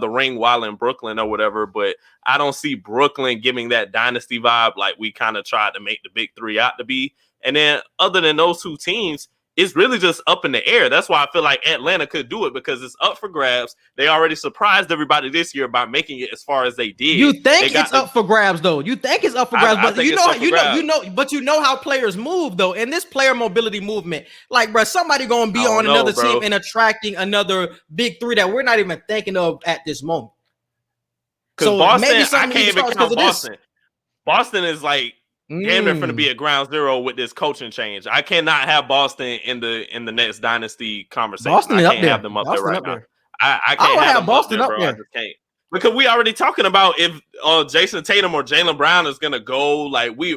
ring while in Brooklyn or whatever, but I don't see Brooklyn giving that dynasty vibe like we kind of tried to make the big three out to be. And then other than those two teams, it's really just up in the air. That's why I feel like Atlanta could do it, because it's up for grabs. They already surprised everybody this year by making it as far as they did. You think it's up for grabs, though? You think it's up for grabs, but you know how players move, though. In this player mobility movement, like, bro, somebody gonna be on another team and attracting another big three that we're not even thinking of at this moment. So Boston, maybe I can't even count Boston. Boston is like damn near going to be a ground zero with this coaching change. I cannot have Boston in the next dynasty conversation. Boston I can't have them up there right now. I can't have Boston up there, bro. I just can't. Because we already talking about if Jason Tatum or Jaylen Brown is gonna go. Like we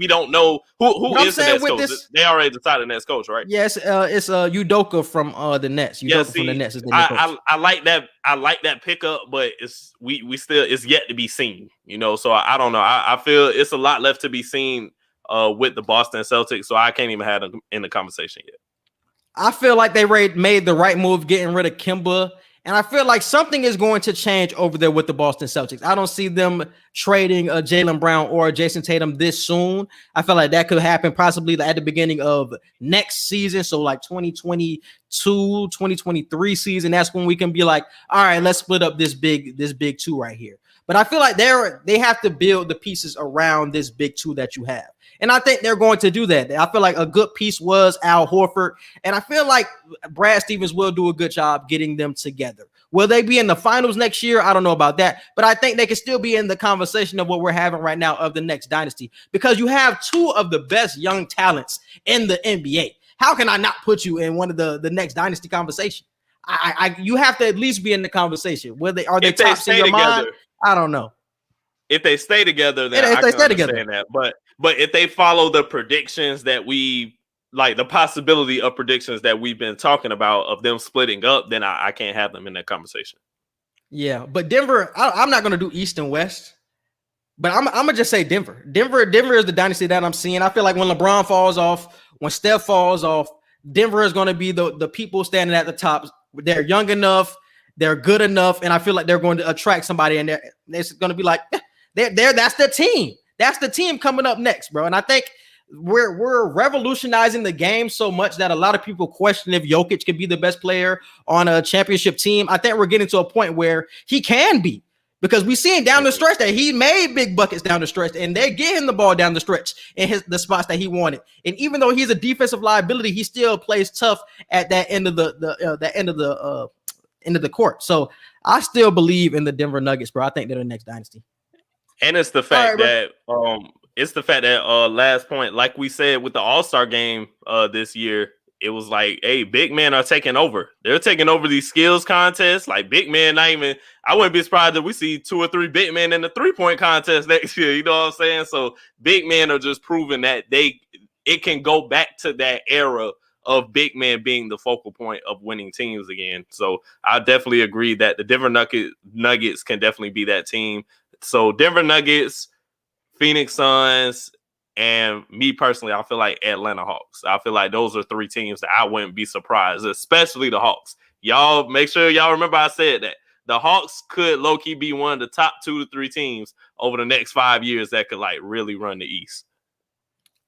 don't know who is the next coach. They already decided the next coach, right? Yes, it's Udoka from the Nets. From the Nets is the new coach. I like that. I like that pickup, but we still it's yet to be seen. You know, so I don't know. I feel it's a lot left to be seen with the Boston Celtics. So I can't even have them in the conversation yet. I feel like they made the right move getting rid of Kemba. And I feel like something is going to change over there with the Boston Celtics. I don't see them trading Jaylen Brown or Jason Tatum this soon. I feel like that could happen possibly at the beginning of next season. So like 2022, 2023 season. That's when we can be like, all right, let's split up this big two right here. But I feel like they have to build the pieces around this big two that you have. And I think they're going to do that. I feel like a good piece was Al Horford. And I feel like Brad Stevens will do a good job getting them together. Will they be in the finals next year? I don't know about that. But I think they can still be in the conversation of what we're having right now of the next dynasty. Because you have two of the best young talents in the NBA. How can I not put you in one of the next dynasty conversation? You have to at least be in the conversation. Are they tops in your mind? I don't know. If they stay together, then I can understand that. But if they follow the predictions that we like, the possibility of predictions that we've been talking about of them splitting up, then I can't have them in that conversation. Yeah, but Denver, I'm not going to do East and West, but I'm going to just say Denver. Denver is the dynasty that I'm seeing. I feel like when LeBron falls off, when Steph falls off, Denver is going to be the people standing at the top. They're young enough, they're good enough, and I feel like they're going to attract somebody, and it's going to be like, that's the team. That's the team coming up next, bro. And I think we're revolutionizing the game so much that a lot of people question if Jokic could be the best player on a championship team. I think we're getting to a point where he can be, because we see him down the stretch that he made big buckets down the stretch, and they get him the ball down the stretch in the spots that he wanted. And even though he's a defensive liability, he still plays tough at that end of the end of the court. So I still believe in the Denver Nuggets, bro. I think they're the next dynasty. And it's the fact that last point, like we said with the All-Star game this year, it was like, hey, big men are taking over. They're taking over these skills contests. Like big men, I wouldn't be surprised if we see 2 or 3 big men in the 3-point contest next year. You know what I'm saying? So big men are just proving that it can go back to that era of big men being the focal point of winning teams again. So I definitely agree that the Denver Nuggets can definitely be that team. So Denver Nuggets, Phoenix Suns, and me personally, I feel like Atlanta Hawks. I feel like those are 3 teams that I wouldn't be surprised, especially the Hawks. Y'all make sure y'all remember I said that. The Hawks could low-key be one of the top 2 to 3 teams over the next 5 years that could like really run the East.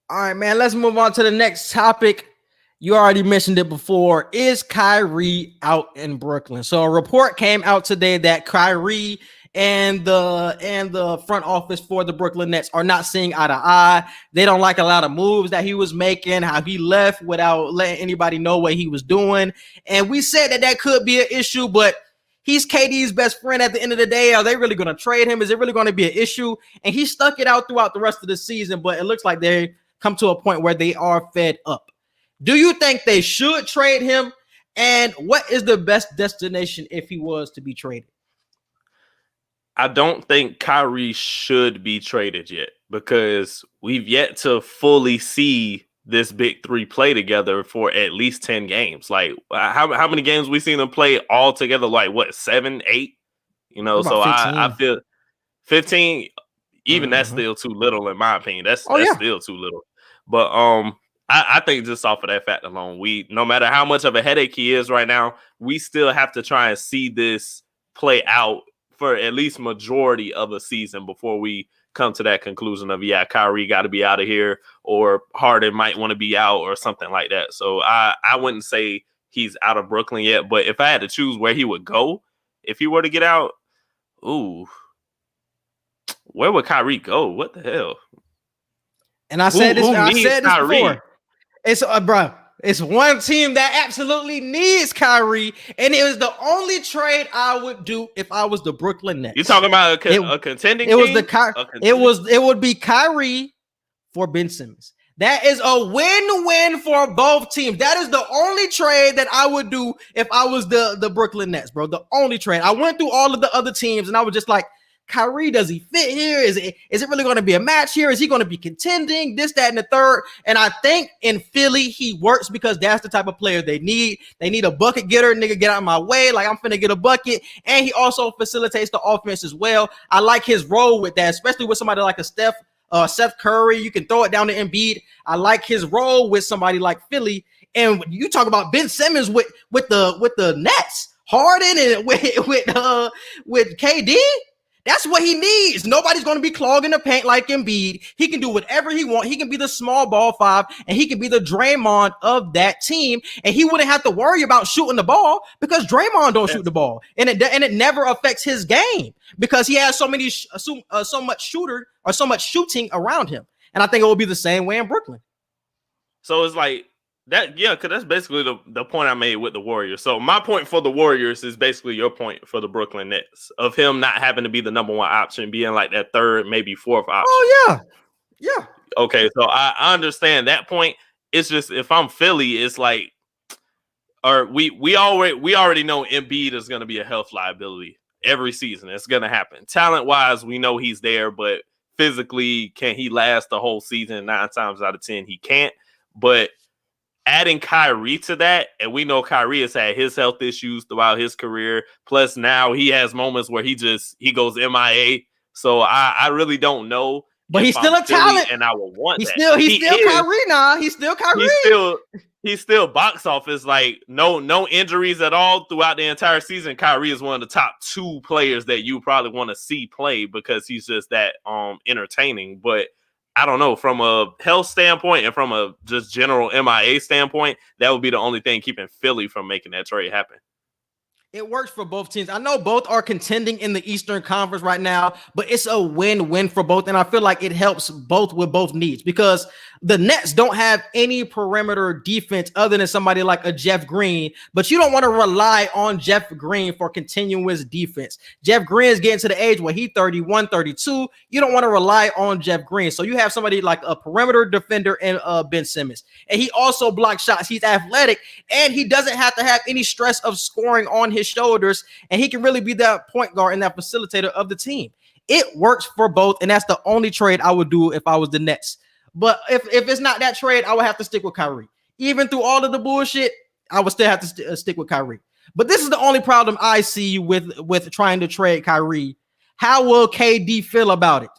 All right, man, let's move on to the next topic. You already mentioned it before. Is Kyrie out in Brooklyn? So a report came out today that Kyrie and the front office for the Brooklyn Nets are not seeing eye to eye. They don't like a lot of moves that he was making, how he left without letting anybody know what he was doing. And we said that could be an issue, but he's KD's best friend at the end of the day. Are they really going to trade him? Is it really going to be an issue? And he stuck it out throughout the rest of the season, but it looks like they come to a point where they are fed up. Do you think they should trade him? And what is the best destination if he was to be traded? I don't think Kyrie should be traded yet, because we've yet to fully see this big 3 play together for at least 10 games. Like how many games we seen them play all together? Like what, 7, 8? You know, so I feel 15, even that's still too little in my opinion. That's still too little. But I think just off of that fact alone, no matter how much of a headache he is right now, we still have to try and see this play out for at least majority of a season before we come to that conclusion of, Kyrie got to be out of here, or Harden might want to be out or something like that. So I wouldn't say he's out of Brooklyn yet, but if I had to choose where he would go if he were to get out, where would Kyrie go? What the hell? And I said this before. It's it's one team that absolutely needs Kyrie, and it was the only trade I would do if I was the Brooklyn Nets. You talking about a contending team? It would be Kyrie for Ben Simmons. That is a win-win for both teams. That is the only trade that I would do if I was the Brooklyn Nets, bro. The only trade. I went through all of the other teams, and I was just like, Kyrie, does he fit here? Is it really going to be a match here? Is he going to be contending? This, that, and the third. And I think in Philly, he works because that's the type of player they need. They need a bucket getter. Nigga, get out of my way. Like, I'm finna get a bucket. And he also facilitates the offense as well. I like his role with that, especially with somebody like a Seth Curry. You can throw it down to Embiid. I like his role with somebody like Philly. And you talk about Ben Simmons with the Nets, Harden, and with KD. That's what he needs. Nobody's going to be clogging the paint like Embiid. He can do whatever he wants. He can be the small ball 5, and he can be the Draymond of that team. And he wouldn't have to worry about shooting the ball because Draymond don't shoot the ball, and it never affects his game because he has so much shooting around him. And I think it will be the same way in Brooklyn. So it's like that, because that's basically the point I made with the Warriors. So my point for the Warriors is basically your point for the Brooklyn Nets, of him not having to be the number 1 option, being like that 3rd, maybe 4th option. Oh, yeah. Okay, so I understand that point. It's just, if I'm Philly, it's like, or we already know Embiid is going to be a health liability every season. It's going to happen. Talent-wise, we know he's there, but physically, can he last the whole season? 9 times out of 10, he can't. But adding Kyrie to that, and we know Kyrie has had his health issues throughout his career. Plus, now he has moments where he goes MIA. So I really don't know. But he's still a talent, and I will want he's still Kyrie now. He's still Kyrie. He's still box office. Like no injuries at all throughout the entire season. Kyrie is one of the top 2 players that you probably want to see play because he's just that entertaining. But I don't know, from a health standpoint and from a just general MIA standpoint, that would be the only thing keeping Philly from making that trade happen. It works for both teams. I know both are contending in the Eastern Conference right now, but it's a win-win for both. And I feel like it helps both with both needs because the Nets don't have any perimeter defense other than somebody like a Jeff Green, but you don't want to rely on Jeff Green for continuous defense. Jeff Green is getting to the age where he's 31, 32. You don't want to rely on Jeff Green. So you have somebody like a perimeter defender in Ben Simmons. And he also blocks shots. He's athletic, and he doesn't have to have any stress of scoring on his shoulders, and he can really be that point guard and that facilitator of the team. It works for both, and that's the only trade I would do if I was the Nets. But if it's not that trade, I would have to stick with Kyrie. Even through all of the bullshit, I would still have to stick with Kyrie. But this is the only problem I see with trying to trade Kyrie. How will KD feel about it?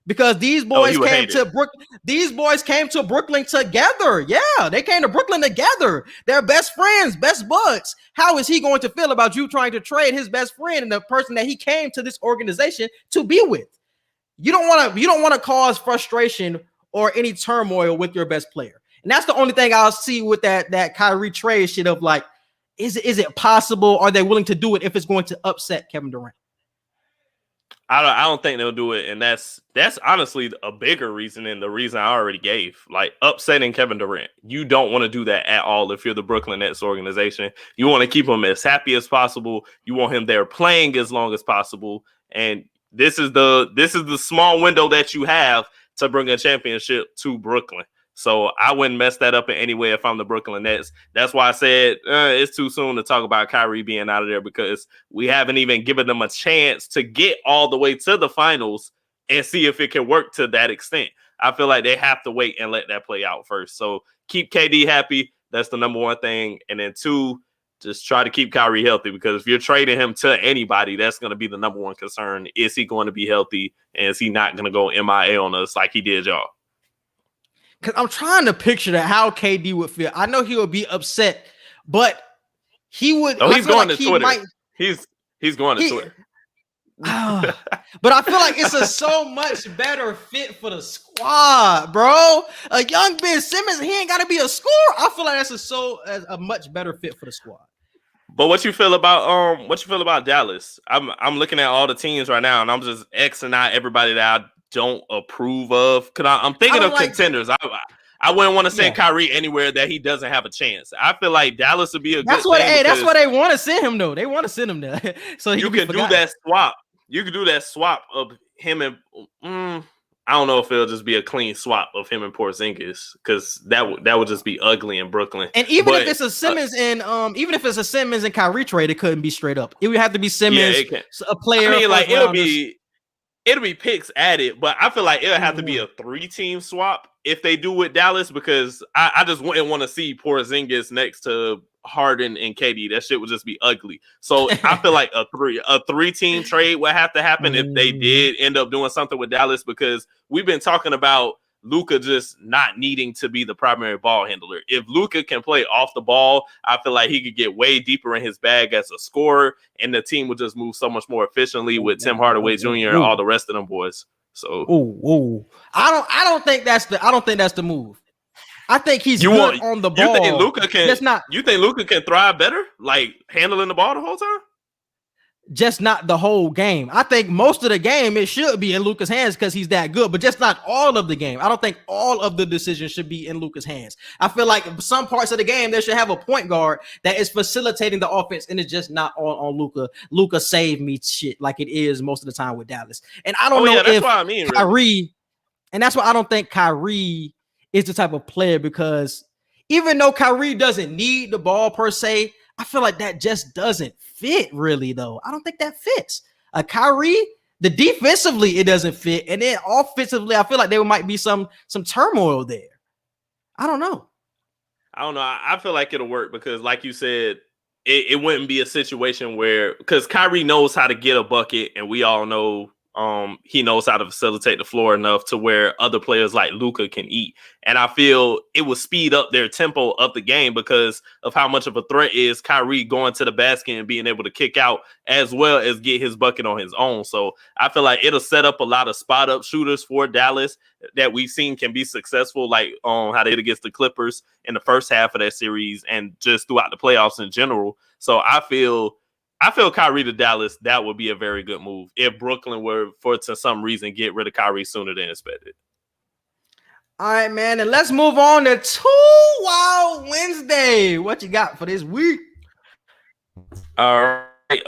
Because these boys came to Brooklyn. These boys came to Brooklyn together. Yeah, they came to Brooklyn together. They're best friends, best buds. How is he going to feel about you trying to trade his best friend and the person that he came to this organization to be with? You don't want to cause frustration or any turmoil with your best player. And that's the only thing I'll see with that Kyrie trade shit of like, is it possible? Are they willing to do it if it's going to upset Kevin Durant? I don't think they'll do it, and that's honestly a bigger reason than the reason I already gave. Like upsetting Kevin Durant, you don't want to do that at all. If you're the Brooklyn Nets organization, you want to keep him as happy as possible. You want him there playing as long as possible, and this is the small window that you have to bring a championship to Brooklyn. So I wouldn't mess that up in any way if I'm the Brooklyn Nets. That's why I said it's too soon to talk about Kyrie being out of there because we haven't even given them a chance to get all the way to the finals and see if it can work to that extent. I feel like they have to wait and let that play out first. So keep KD happy. That's the number one thing. And then two, just try to keep Kyrie healthy because if you're trading him to anybody, that's going to be the number one concern. Is he going to be healthy? And is he not going to go MIA on us like he did y'all? Because I'm trying to picture that how KD would feel. I know he would be upset, but he would. Oh, he's going to Twitter. He's going to Twitter. But I feel like it's a so much better fit for the squad, bro. A young Ben Simmons, he ain't got to be a scorer. I feel like that's a much better fit for the squad. But what you feel about Dallas? I'm looking at all the teams right now, and I'm just Xing out everybody that I don't approve of. Cause I'm thinking of contenders. I wouldn't want to send Kyrie anywhere that he doesn't have a chance. I feel like Dallas would be a good thing. That's why they want to send him though. They want to send him there. So you can do that swap. You can do that swap of him and I don't know if it'll just be a clean swap of him and Porzingis because that would just be ugly in Brooklyn. And if it's a Simmons and Kyrie trade, it couldn't be straight up. It would have to be Simmons, a player. I mean, like it'll be picks added, but I feel like it'll have to be a 3-team swap if they do with Dallas because I just wouldn't want to see Porzingis next to Harden and KD. That shit would just be ugly. So I feel like a 3-team trade would have to happen if they did end up doing something with Dallas because we've been talking about Luka just not needing to be the primary ball handler. If Luka can play off the ball, I feel like he could get way deeper in his bag as a scorer, and the team would just move so much more efficiently with Tim Hardaway Jr. and all the rest of them boys. So, I don't think that's the move. I think he's good on the ball. You think Luka can thrive better, like handling the ball the whole time? Just not the whole game. I think most of the game it should be in Luka's hands because he's that good, but just not all of the game. I don't think all of the decisions should be in Luka's hands. I feel like some parts of the game they should have a point guard that is facilitating the offense, and it's just not on Luka. Luka saved me shit like it is most of the time with Dallas. And I don't know if Kyrie, and that's why I don't think Kyrie is the type of player because even though Kyrie doesn't need the ball per se, I feel like that just doesn't fit really, though. I don't think that fits. Kyrie, the defensively, it doesn't fit. And then offensively, I feel like there might be some turmoil there. I don't know. I feel like it'll work because, like you said, it wouldn't be a situation where – because Kyrie knows how to get a bucket, and we all know he knows how to facilitate the floor enough to where other players like Luka can eat. And I feel it will speed up their tempo of the game because of how much of a threat is Kyrie going to the basket and being able to kick out as well as get his bucket on his own. So I feel like it'll set up a lot of spot up shooters for Dallas that we've seen can be successful, like how they did against the Clippers in the first half of that series and just throughout the playoffs in general. So I feel Kyrie to Dallas, that would be a very good move if Brooklyn were to some reason get rid of Kyrie sooner than expected. All right, man, and let's move on to 2 Wild Wednesday. What you got for this week? All right.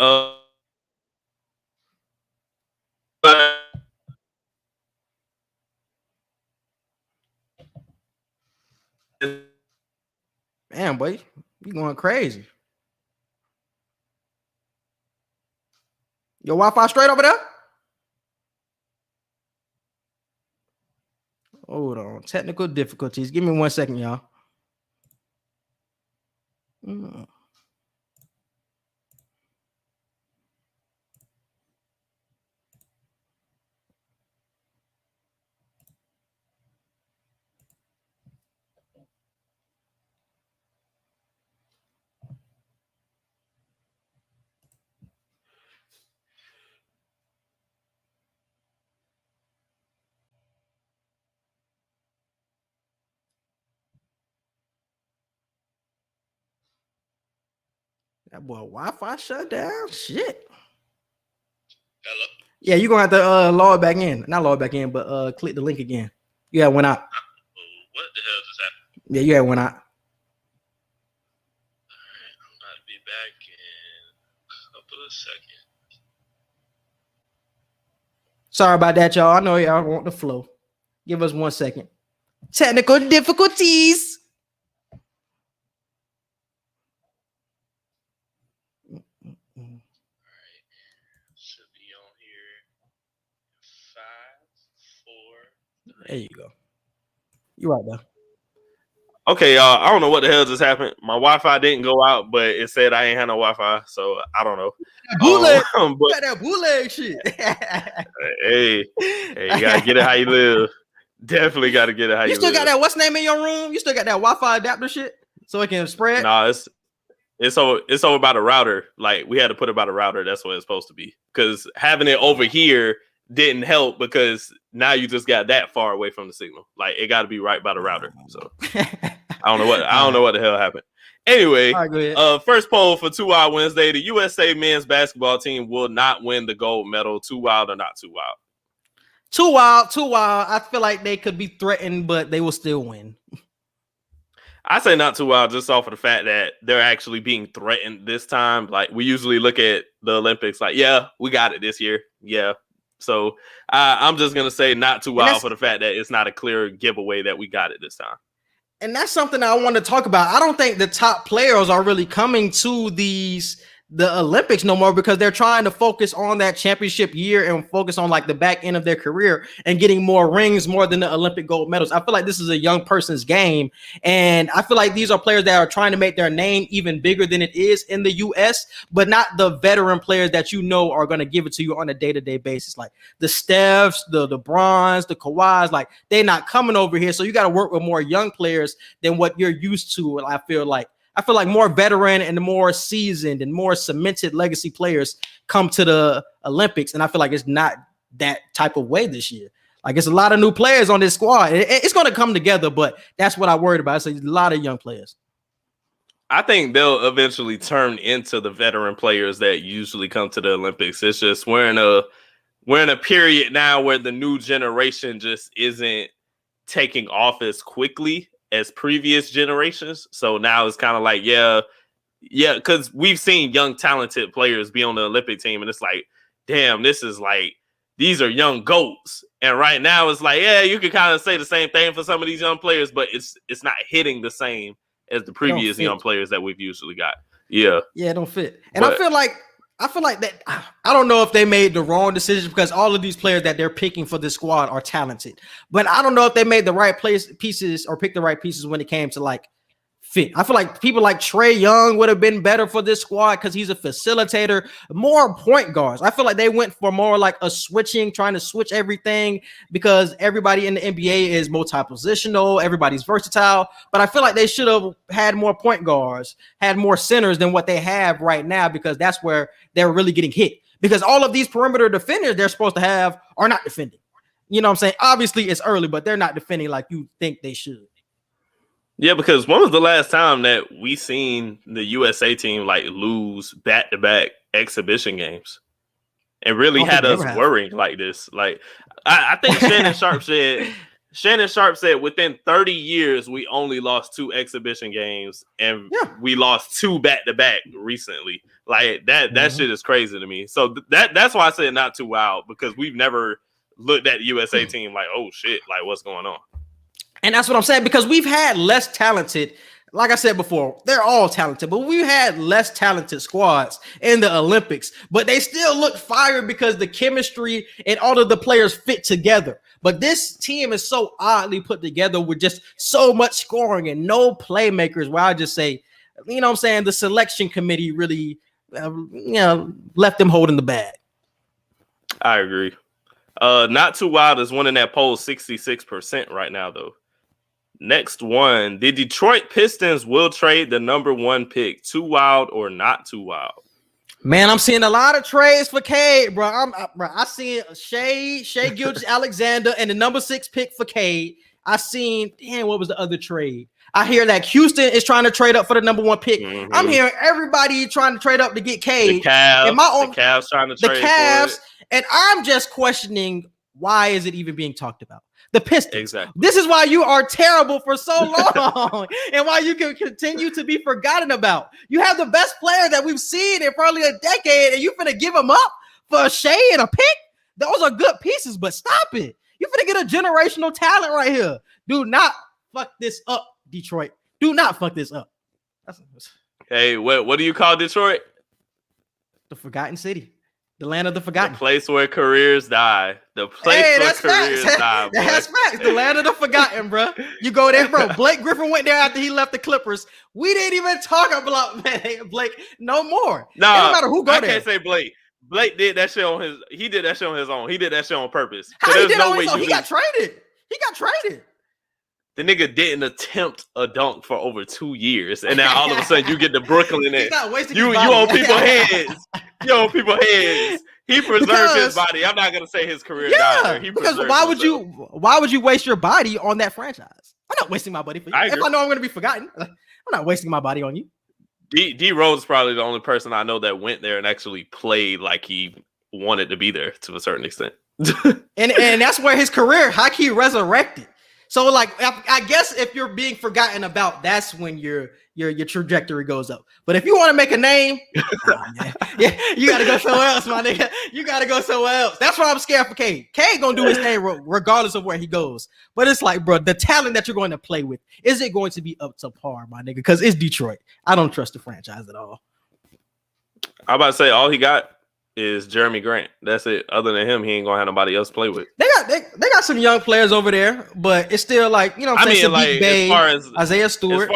Man, boy, you going crazy. Your Wi-Fi straight over there? Hold on. Technical difficulties. Give me 1 second, y'all. That boy Wi-Fi shut down. Shit. Hello. Yeah, you're gonna have to log back in. Not log back in, but click the link again. You had went out. What the hell just happened? Yeah, you had went out. All right, I'm about to be back in a couple of seconds. Sorry about that, y'all. I know y'all want the flow. Give us 1 second. Technical difficulties. Should be on here. 5, 4, 3. There you go. You're right there. Okay, y'all. I don't know what the hell just happened. My Wi-Fi didn't go out, but it said I ain't had no Wi-Fi, so I don't know. Bootleg. But Got that bootleg shit. hey, you gotta get it how you live. Definitely gotta get it how you You still live. got that what's name in your room? You still got that Wi-Fi adapter shit so it can spread? Nah, it's over by the router. Like we had to put it by the router. That's what it's supposed to be. Because having it over here didn't help because now you just got that far away from the signal. Like it got to be right by the router. So I don't know what the hell happened. Anyway, all right, go ahead. First poll for 2 Wild Wednesday: the USA men's basketball team will not win the gold medal. Too wild or not too wild? Too wild, too wild. I feel like they could be threatened, but they will still win. I say not too wild just off of the fact that they're actually being threatened this time. Like we usually look at the Olympics like, yeah, we got it this year. Yeah. So I'm just going to say not too wild for the fact that it's not a clear giveaway that we got it this time. And that's something I want to talk about. I don't think the top players are really coming to the Olympics no more because they're trying to focus on that championship year and focus on like the back end of their career and getting more rings more than the Olympic gold medals. I feel like this is a young person's game. And I feel like these are players that are trying to make their name even bigger than it is in the US, but not the veteran players that you know are going to give it to you on a day-to-day basis. Like the Stephs, the Brons, the Kawhis, like they're not coming over here. So you got to work with more young players than what you're used to. I feel like more veteran and more seasoned and more cemented legacy players come to the Olympics. And I feel like it's not that type of way this year. Like it's a lot of new players on this squad. It's going to come together, but that's what I worried about. It's a lot of young players. I think they'll eventually turn into the veteran players that usually come to the Olympics. It's just we're in a period now where the new generation just isn't taking off as quickly as previous generations. So now it's kind of like, yeah, because we've seen young, talented players be on the Olympic team, and it's like, damn, this is like, these are young GOATs. And right now it's like, yeah, you can kind of say the same thing for some of these young players, but it's not hitting the same as the previous young players that we've usually got. Yeah. Yeah, it don't fit. And I feel like that I don't know if they made the wrong decision because all of these players that they're picking for this squad are talented. But I don't know if they made the right pieces or picked the right pieces when it came to like fit. I feel like people like Trae Young would have been better for this squad because he's a facilitator, more point guards. I feel like they went for more like a switching, trying to switch everything because everybody in the NBA is multi-positional, everybody's versatile. But I feel like they should have had more point guards, had more centers than what they have right now because that's where they're really getting hit. Because all of these perimeter defenders they're supposed to have are not defending. You know what I'm saying? Obviously, it's early, but they're not defending like you think they should. Yeah, because when was the last time that we seen the USA team like lose back-to-back exhibition games and really had us worrying like this? Like, I think Shannon Sharp said within 30 years we only lost 2 exhibition games and we lost 2 back-to-back recently. Like that shit is crazy to me. So that's why I said not too wild because we've never looked at the USA team like, oh shit, like what's going on? And that's what I'm saying, because we've had less talented, like I said before, they're all talented, but we've had less talented squads in the Olympics, but they still look fire because the chemistry and all of the players fit together. But this team is so oddly put together with just so much scoring and no playmakers, where I just say, you know what I'm saying, the selection committee really, left them holding the bag. I agree. Not Too Wild is winning that poll 66% right now, though. Next one, the Detroit Pistons will trade the number 1 pick. Too wild or not too wild? Man, I'm seeing a lot of trades for Cade, bro. I seen Shea Gilgeous-Alexander and the number 6 pick for Cade. I seen, what was the other trade? I hear that Houston is trying to trade up for the number 1 pick. Mm-hmm. I'm hearing everybody trying to trade up to get Cade. The Cavs trying to trade for it. And I'm just questioning, why is it even being talked about? The Pistons. Exactly. This is why you are terrible for so long and why you can continue to be forgotten about. You have the best player that we've seen in probably a decade, and you finna give him up for a Shea and a pick? Those are good pieces, but stop it. You finna get a generational talent right here. Do not fuck this up, Detroit. Do not fuck this up. Hey, what do you call Detroit? The Forgotten City. The land of the forgotten. The place where careers die. The place where careers die. That's facts. The land of the forgotten, bro. You go there, bro. Blake Griffin went there after he left the Clippers. We didn't even talk about Blake no more. No, it don't matter who go there. I can't say Blake. Blake did that shit on his. He did that shit on his own. He did that shit on purpose. How he did on his own? He got traded. The nigga didn't attempt a dunk for over 2 years, and now all of a sudden you get to Brooklyn and you on people's heads. You on people's heads. He preserved his body. I'm not gonna say his career died. Because why would you waste your body on that franchise? I'm not wasting my body for you. If I know I'm gonna be forgotten, I'm not wasting my body on you. D Rose is probably the only person I know that went there and actually played like he wanted to be there to a certain extent. and that's where his career high-key resurrected. So, like, I guess if you're being forgotten about, that's when your trajectory goes up. But if you want to make a name, you got to go somewhere else, my nigga. You got to go somewhere else. That's why I'm scared for Cade. Cade going to do his thing regardless of where he goes. But it's like, bro, the talent that you're going to play with, is it going to be up to par, my nigga? Because it's Detroit. I don't trust the franchise at all. I'm about to say, all he got is Jeremy Grant. That's it. Other than him, he ain't gonna have nobody else to play with. They got some young players over there, but it's still like, you know what I'm saying? Like, Bay, as far as Isaiah Stewart.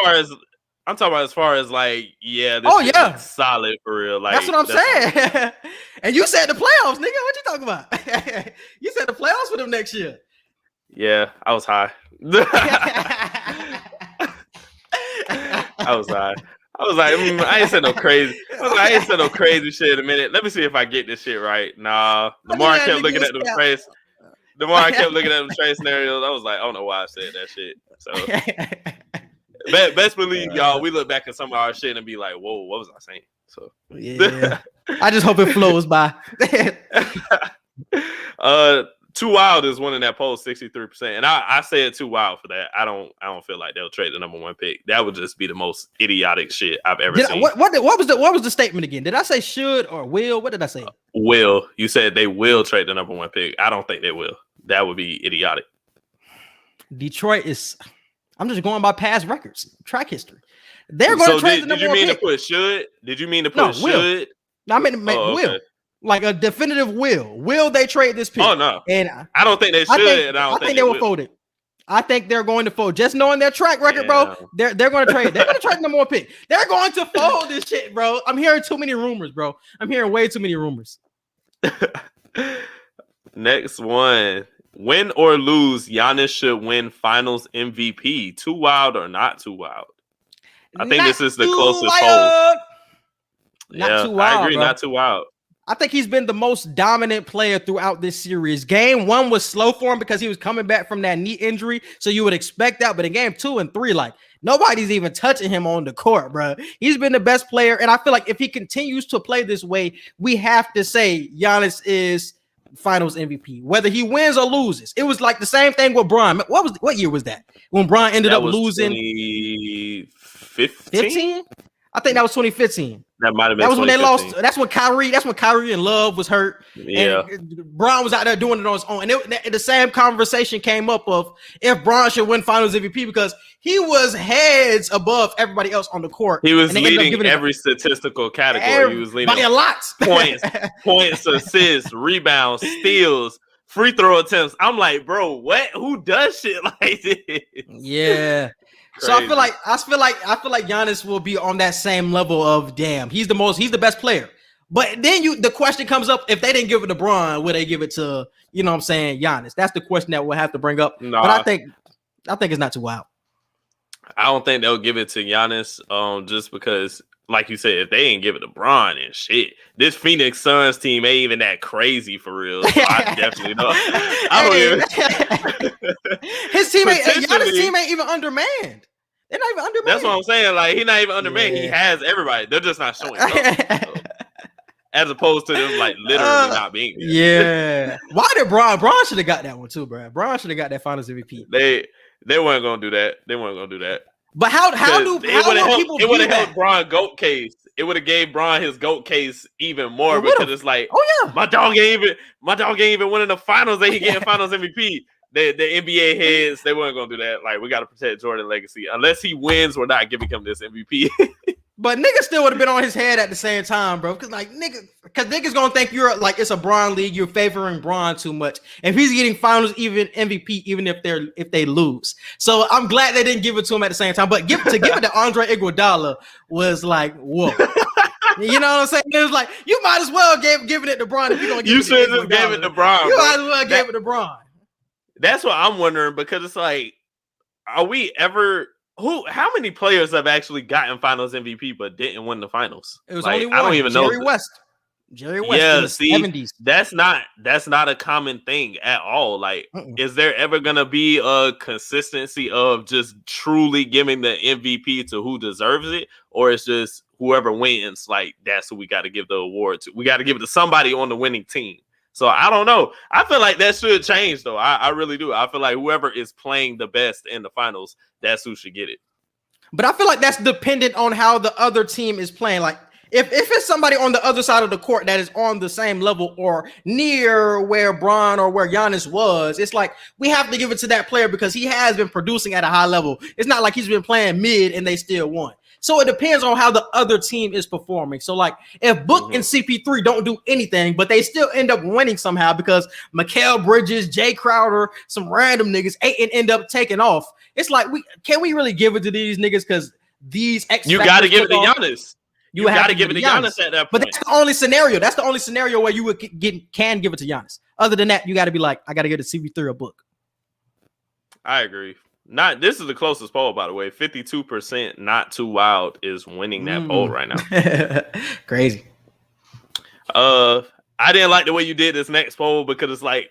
I'm talking about as far as like, this solid for real. Like, that's what I'm saying. And you said the playoffs, nigga. What you talking about? You said the playoffs for them next year. Yeah, I was high. I was high. I was like, I ain't said no crazy. I ain't said no crazy shit in a minute. Let me see if I get this shit right. Nah. The more I kept looking at them trade scenarios, I was like, I don't know why I said that shit. So best believe y'all, we look back at some of our shit and be like, whoa, what was I saying? So yeah. I just hope it flows by. Too Wild is winning that poll 63%, and I say it Too Wild for that. I don't feel like they'll trade the number 1 pick. That would just be the most idiotic shit I've ever seen. What was the statement again? Did I say should or will? What did I say? Will. You said they will trade the number 1 pick. I don't think they will. That would be idiotic. Detroit is. I'm just going by past records, track history. They're going to trade the number 1 pick. Did you mean to put should? No, I meant to make will. Okay. Like a definitive will. Will they trade this pick? Oh no, and I don't think they should. I think they will fold it. I think they're going to fold. Just knowing their track record, bro, they're going to trade. They're going to trade number one pick. They're going to fold this shit, bro. I'm hearing too many rumors, bro. I'm hearing way too many rumors. Next one. Win or lose, Giannis should win Finals MVP. Too wild or not too wild? I think this is the closest poll. Not too wild. I agree. Bro. Not too wild. I think he's been the most dominant player throughout this series. Game 1 was slow for him because he was coming back from that knee injury, so you would expect that. But in game 2 and 3, like nobody's even touching him on the court, bro. He's been the best player, and I feel like if he continues to play this way, we have to say Giannis is Finals MVP, whether he wins or loses. It was like the same thing with Bron. What year was that? When Bron ended up losing 2015? I think that was 2015. That might have been. That was when they lost. That's when Kyrie and Love was hurt. Yeah, and Bron was out there doing it on his own. And the same conversation came up of if Bron should win Finals MVP because he was heads above everybody else on the court. He was leading every statistical category. He was leading by a lot. points, assists, rebounds, steals, free throw attempts. I'm like, bro, what? Who does shit like this? Yeah. Crazy. So I feel like Giannis will be on that same level of damn. He's the best player. But then the question comes up, if they didn't give it to Bron, would they give it to, you know what I'm saying, Giannis? That's the question that we'll have to bring up. But I think it's not too wild. I don't think they'll give it to Giannis just because, like you said, if they ain't give it to Bron and shit, this Phoenix Suns team ain't even that crazy for real. So I definitely know. His Giannis team ain't even undermanned. They're not even undermanned. That's what I'm saying. Like, he's not even undermanned. Yeah. He has everybody. They're just not showing up. So, as opposed to them, like, literally not being there. Yeah. Why did Bron? Bron should have got that one too, bro. Bron should have got that Finals MVP. They weren't gonna do that. But how do people? It would have helped Bron GOAT case. It would have gave Bron his GOAT case even more because it's like, oh yeah, my dog ain't even winning the finals. He getting Finals MVP. The NBA heads, they weren't gonna do that. Like, we got to protect Jordan's legacy. Unless he wins, we're not giving him this MVP. But niggas still would have been on his head at the same time, bro. Because niggas gonna think you're like it's a Bron league. You're favoring Bron too much. If he's getting Finals even MVP, even if they lose. So I'm glad they didn't give it to him at the same time. But give it to Andre Iguodala was like, whoa. You know what I'm saying? It was like you might as well giving it to Bron if you're gonna give it to Iguodala. You should just gave it to Bron. You might as well give it to Bron. That's what I'm wondering because it's like, are we ever? How many players have actually gotten Finals MVP but didn't win the finals? It was like, only one. I don't even know. Jerry West. Yeah, in the 70s. That's not a common thing at all. Like, is there ever gonna be a consistency of just truly giving the MVP to who deserves it, or it's just whoever wins? Like, that's who we got to give the award to. We got to give it to somebody on the winning team. So I don't know. I feel like that should change, though. I really do. I feel like whoever is playing the best in the finals, that's who should get it. But I feel like that's dependent on how the other team is playing. Like, if it's somebody on the other side of the court that is on the same level or near where Bron or where Giannis was, it's like we have to give it to that player because he has been producing at a high level. It's not like he's been playing mid and they still won. So it depends on how the other team is performing. So, like, if Book and CP3 don't do anything, but they still end up winning somehow because Mikal Bridges, Jay Crowder, some random niggas end up taking off. It's like, can we really give it to these niggas because these X you got to give it to Giannis. You got to give it to Giannis at that point. But that's the only scenario. That's the only scenario where you can give it to Giannis. Other than that, you got to be like, I got to give it to CP3 or Book. I agree. This is the closest poll, by the way. 52% not too wild is winning that poll right now. Crazy. I didn't like the way you did this next poll because it's like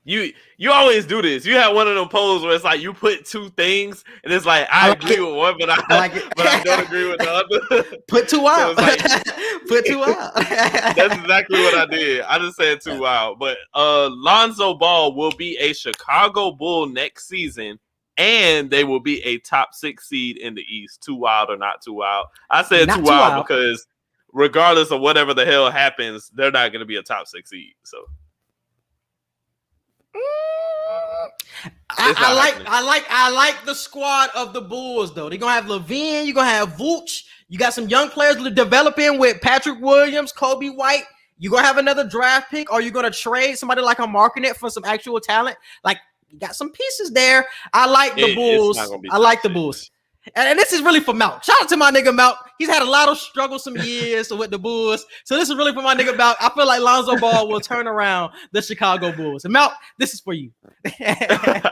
you always do this. You have one of them polls where it's like you put two things and it's like I agree with one, but I don't agree with the other. Put two out. So like, put two out. That's exactly what I did. I just said two out. But Lonzo Ball will be a Chicago Bull next season, and they will be a top 6 seed in the East. Too wild or not too wild? I said not too wild because regardless of whatever the hell happens, they're not going to be a top 6 seed. So. I like the squad of the Bulls though. They're gonna have Levine, you're gonna have Vooch, you got some young players developing with Patrick Williams, Kobe White. You're gonna have another draft pick, or you're gonna trade somebody like a Martinet for some actual talent. Like You got some pieces there. I like the Bulls. I like the Bulls. And this is really for Malk. Shout out to my nigga Malk. He's had a lot of struggles some years with the Bulls. So this is really for my nigga Malk. I feel like Lonzo Ball will turn around the Chicago Bulls. And Malk, this is for you. I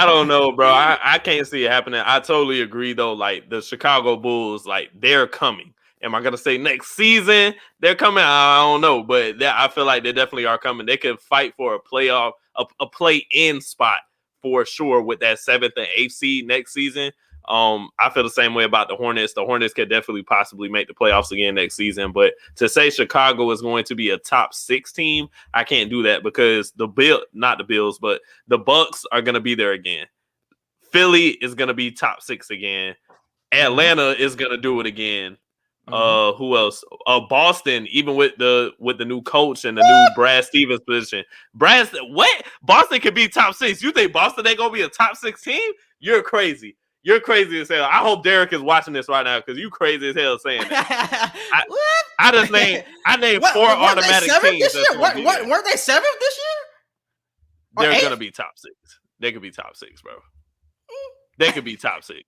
don't know, bro. I can't see it happening. I totally agree, though. Like, the Chicago Bulls, like, they're coming. Am I going to say next season they're coming? I don't know. But I feel like they definitely are coming. They could fight for a playoff, a play-in spot for sure with that 7th and 8th seed next season. I feel the same way about the Hornets. The Hornets could definitely possibly make the playoffs again next season. But to say Chicago is going to be a top 6 team, I can't do that because not the Bills, but the Bucks are going to be there again. Philly is going to be top 6 again. Atlanta is going to do it again. Who else? Boston, even with the new coach and the new Brad Stevens position. What? Boston could be top 6. You think Boston ain't gonna be a top 6 team? You're crazy. You're crazy as hell. I hope Derek is watching this right now because you crazy as hell saying that. I named 4 automatic teams. Weren't they 7th this year? They're gonna be top 6. They could be top 6, bro. They could be top 6.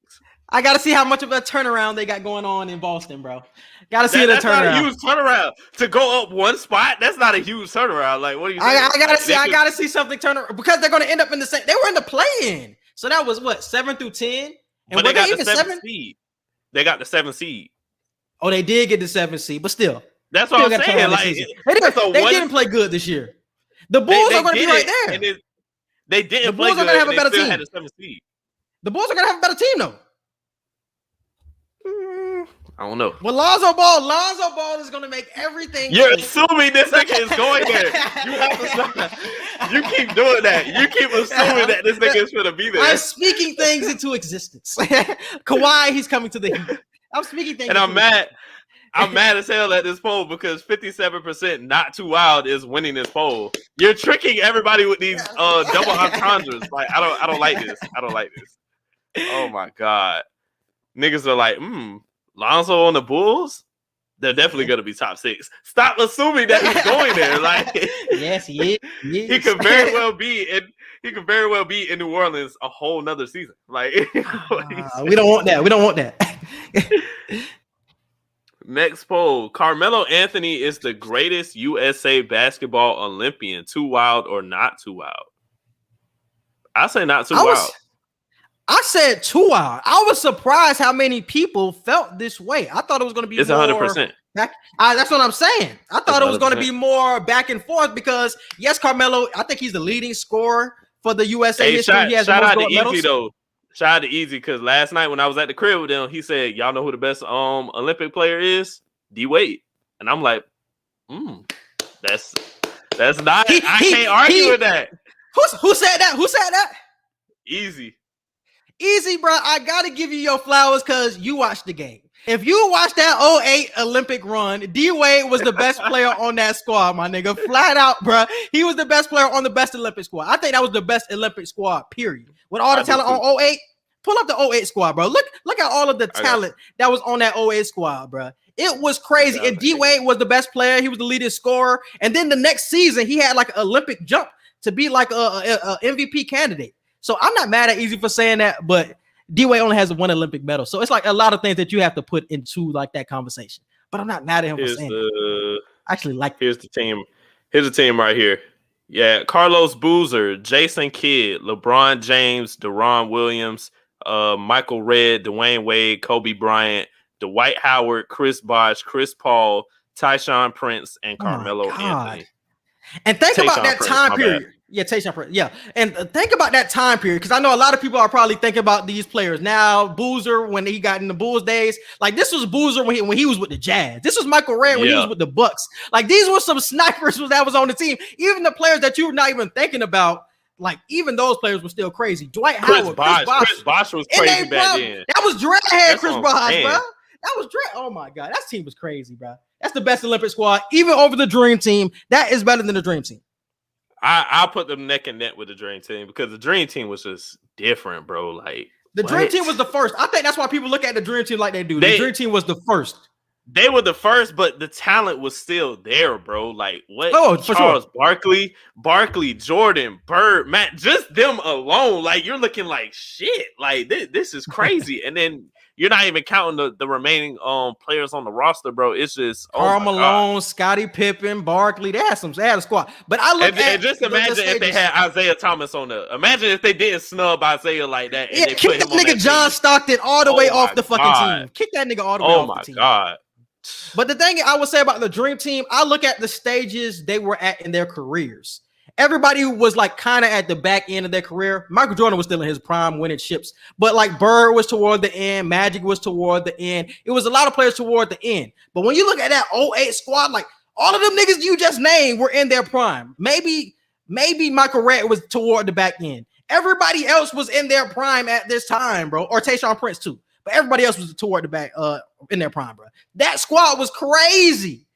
I got to see how much of a turnaround they got going on in Boston, bro. Got to see the turnaround. That's not a huge turnaround. To go up one spot, that's not a huge turnaround. Like, what are you saying? I got to see something turn around because they're going to end up in the same. They were in the play-in. So that was what, 7 through 10? And but they got the 7th seed. They got the 7th seed. Oh, they did get the 7th seed, but still. That's what I'm saying. Like, they didn't play good this year. The Bulls are going to be right there. They didn't play good. The Bulls are going to have a better team. Had the 7th seed. The Bulls are going to have a better team, though. I don't know. Well, Lonzo Ball is going to make everything. You're assuming this nigga is going there. You have to stop. You keep doing that. You keep assuming that this nigga is going to be there. I'm speaking things into existence. Kawhi, he's coming to the Heat. I'm speaking things. And I'm mad. I'm mad as hell at this poll because 57% not too wild is winning this poll. You're tricking everybody with these double entendres. Like, I don't like this. I don't like this. Oh my God. Niggas are like, Lonzo on the Bulls? They're definitely going to be top 6. Stop assuming that he's going there. Like, yes, he is. He could very well be in New Orleans a whole nother season. Like, we don't want that. We don't want that. Next poll. Carmelo Anthony is the greatest USA basketball Olympian. Too wild or not too wild? I say not too wild. I said too wild. I was surprised how many people felt this way. I thought it was going to be more 100%. That's what I'm saying. I thought it was going to be more back and forth because, yes, Carmelo, I think he's the leading scorer for the USA history. He has shout the most out to gold medals. Easy, though. Shout out to Easy because last night when I was at the crib with them, he said, y'all know who the best Olympic player is? D Wade. And I'm like, that's not. I can't argue with that. Who said that? Who said that? Easy, bro. I gotta give you your flowers because you watched the game. If you watched that 08 Olympic run, D Wade was the best player on that squad, my nigga. Flat out, bro. He was the best player on the best Olympic squad. I think that was the best Olympic squad, period. With all the talent on 08, pull up the 08 squad, bro. Look at all of the talent that was on that 08 squad, bro. It was crazy. And D Wade was the best player. He was the leading scorer. And then the next season, he had like an Olympic jump to be like a MVP candidate. So I'm not mad at Easy for saying that, but D-Wade only has 1 Olympic medal. So it's like a lot of things that you have to put into like that conversation. But I'm not mad at him for saying that. I actually like Here's the team. Here's the team right here. Yeah, Carlos Boozer, Jason Kidd, LeBron James, Deron Williams, Michael Redd, Dwayne Wade, Kobe Bryant, Dwight Howard, Chris Bosh, Chris Paul, Tyshawn Prince, and Carmelo Anthony. And think about that time period. Yeah, Tayshaun Prince. Yeah, and think about that time period because I know a lot of people are probably thinking about these players now. Boozer when he got in the Bulls days, like this was Boozer when he was with the Jazz. This was Michael Redd when he was with the Bucks. Like these were some snipers that was on the team. Even the players that you're not even thinking about, like even those players were still crazy. Dwight Howard, Chris Bosh was crazy back then. That was Dreadhead Chris Bosh, bro. That was Dread. Oh my God, that team was crazy, bro. That's the best Olympic squad, even over the Dream Team. That is better than the Dream Team. I'll put them neck and neck with the Dream Team because the Dream Team was just different, bro. Like the Dream Team was the first. I think that's why people look at the Dream Team like they do. The Dream Team was the first. They were the first, but the talent was still there, bro. Like what? Oh, for Charles sure. Barkley, Jordan, Bird, Matt, just them alone. Like you're looking like shit. Like this is crazy. And then you're not even counting the remaining players on the roster, bro. It's just Karl my god. Malone, Scottie Pippen, Barkley. They had a squad. But I look at And just imagine if they had Isaiah Thomas on the. Imagine if they didn't snub Isaiah like that. And they kick put that him on nigga that John team. Stockton all the way Oh off my the fucking God. team. Kick that nigga all the way Oh off the my team. god. But the thing I would say about the Dream Team, I look at the stages they were at in their careers. Everybody was like kind of at the back end of their career. Michael Jordan was still in his prime winning chips, but like Bird was toward the end, Magic was toward the end. It was a lot of players toward the end. But when you look at that 08 squad, like all of them niggas you just named were in their prime. Maybe Michael Redd was toward the back end. Everybody else was in their prime at this time, bro. Or Tayshaun Prince too. But everybody else was toward the back in their prime, bro. That squad was crazy.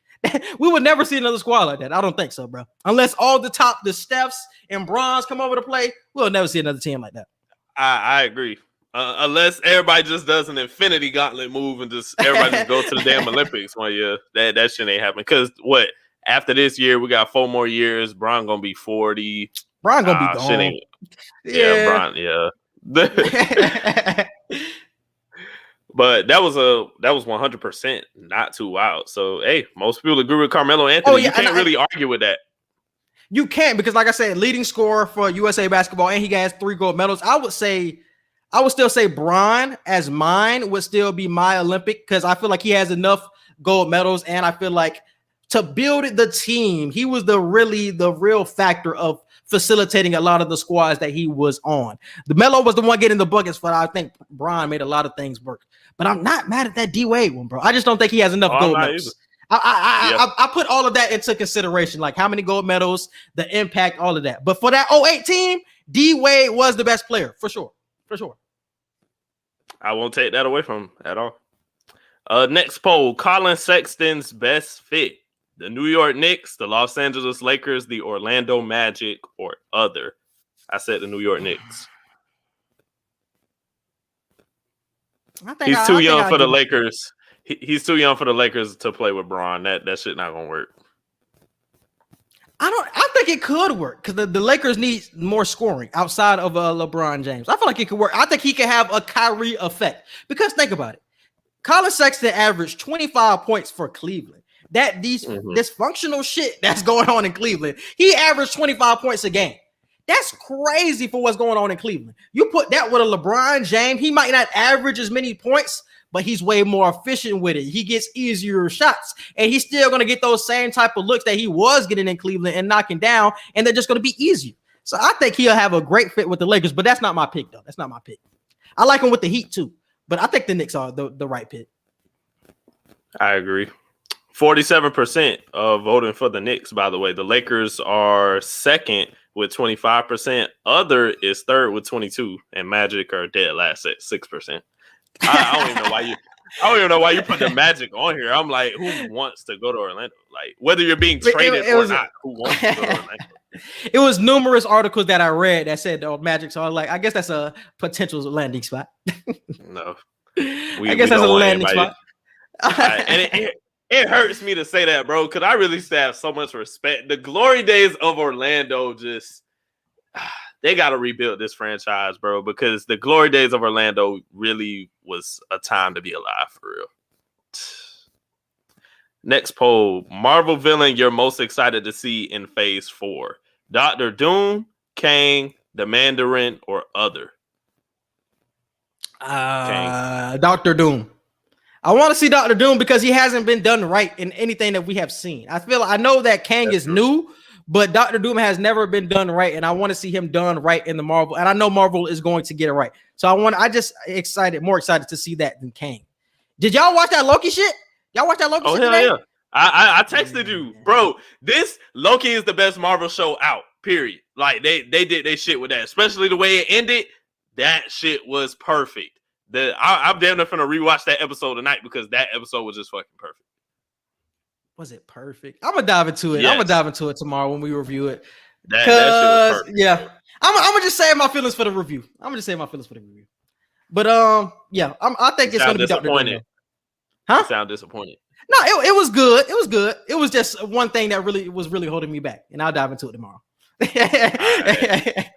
We would never see another squad like that. I don't think so, bro. Unless all the Stephs and Bronze come over to play, we'll never see another team like that. I agree. Unless everybody just does an infinity gauntlet move and just everybody just go to the damn Olympics one year. That shit ain't happening. Because what? After this year, we got 4 more years. Bron gonna be 40. Bron gonna be gone. Yeah, Bron, But that was 100% not too wild. So hey, most people agree with Carmelo Anthony. Oh, yeah, you can't really argue with that. You can't, because like I said, leading scorer for USA basketball, and he has 3 gold medals. I would still say Bron as mine would still be my Olympic, because I feel like he has enough gold medals, and I feel like to build the team, he was the real factor of facilitating a lot of the squads that he was on. The Melo was the one getting the buckets, but I think Bron made a lot of things work. But I'm not mad at that D-Wade one, bro. I just don't think he has enough gold medals. I put all of that into consideration, like how many gold medals, the impact, all of that. But for that 08 team, D-Wade was the best player, for sure. For sure. I won't take that away from him at all. Next poll, Colin Sexton's best fit. The New York Knicks, the Los Angeles Lakers, the Orlando Magic, or other. I said the New York Knicks. He's too young for the Lakers. He's too young for the Lakers to play with Bron. That shit not gonna work. I think it could work, because the Lakers need more scoring outside of LeBron James. I feel like it could work. I think he could have a Kyrie effect, because think about it. Colin Sexton averaged 25 points for Cleveland. Dysfunctional shit that's going on in Cleveland. He averaged 25 points a game. That's crazy for what's going on in Cleveland. You put that with a LeBron James, he might not average as many points, but he's way more efficient with it. He gets easier shots, and he's still going to get those same type of looks that he was getting in Cleveland and knocking down, and they're just going to be easier. So I think he'll have a great fit with the Lakers, but that's not my pick, though. That's not my pick. I like him with the Heat, too, but I think the Knicks are the right pick. I agree. 47% of voting for the Knicks, by the way. The Lakers are second with 25%. Other is third with 22%, and Magic are dead last at 6%. I don't even know why you put the Magic on here. I'm like, who wants to go to Orlando? Like, whether you're being traded or not, who wants to go to Orlando? It was numerous articles that I read that said Magic, so I was like, I guess that's a potential landing spot. No, I guess that's a landing spot. And it hurts me to say that, bro, because I really have so much respect. The glory days of Orlando just they got to rebuild this franchise, bro, because the glory days of Orlando really was a time to be alive, for real. Next poll, Marvel villain you're most excited to see in Phase 4. Dr. Doom, Kang, the Mandarin, or other? Dr. Doom. I want to see Dr. Doom because he hasn't been done right in anything that we have seen. I know that Kang is new, but Dr. Doom has never been done right, and I want to see him done right in the Marvel. And I know Marvel is going to get it right. So more excited to see that than Kang. Did y'all watch that Loki shit? Y'all watch that Loki shit today? Yeah. I texted you, bro. This Loki is the best Marvel show out, period. Like, they did their shit with that, especially the way it ended. That shit was perfect. I'm damn near finna rewatch that episode tonight because that episode was just fucking perfect. Was it perfect? I'm gonna dive into it. Yes. I'm gonna dive into it tomorrow when we review it. That shit was perfect. Yeah, I'm gonna just say my feelings for the review. But I think it's gonna be Dr. Doom. Huh? You sound disappointed. No, it was good. It was good. It was just one thing that was really holding me back, and I'll dive into it tomorrow. Right.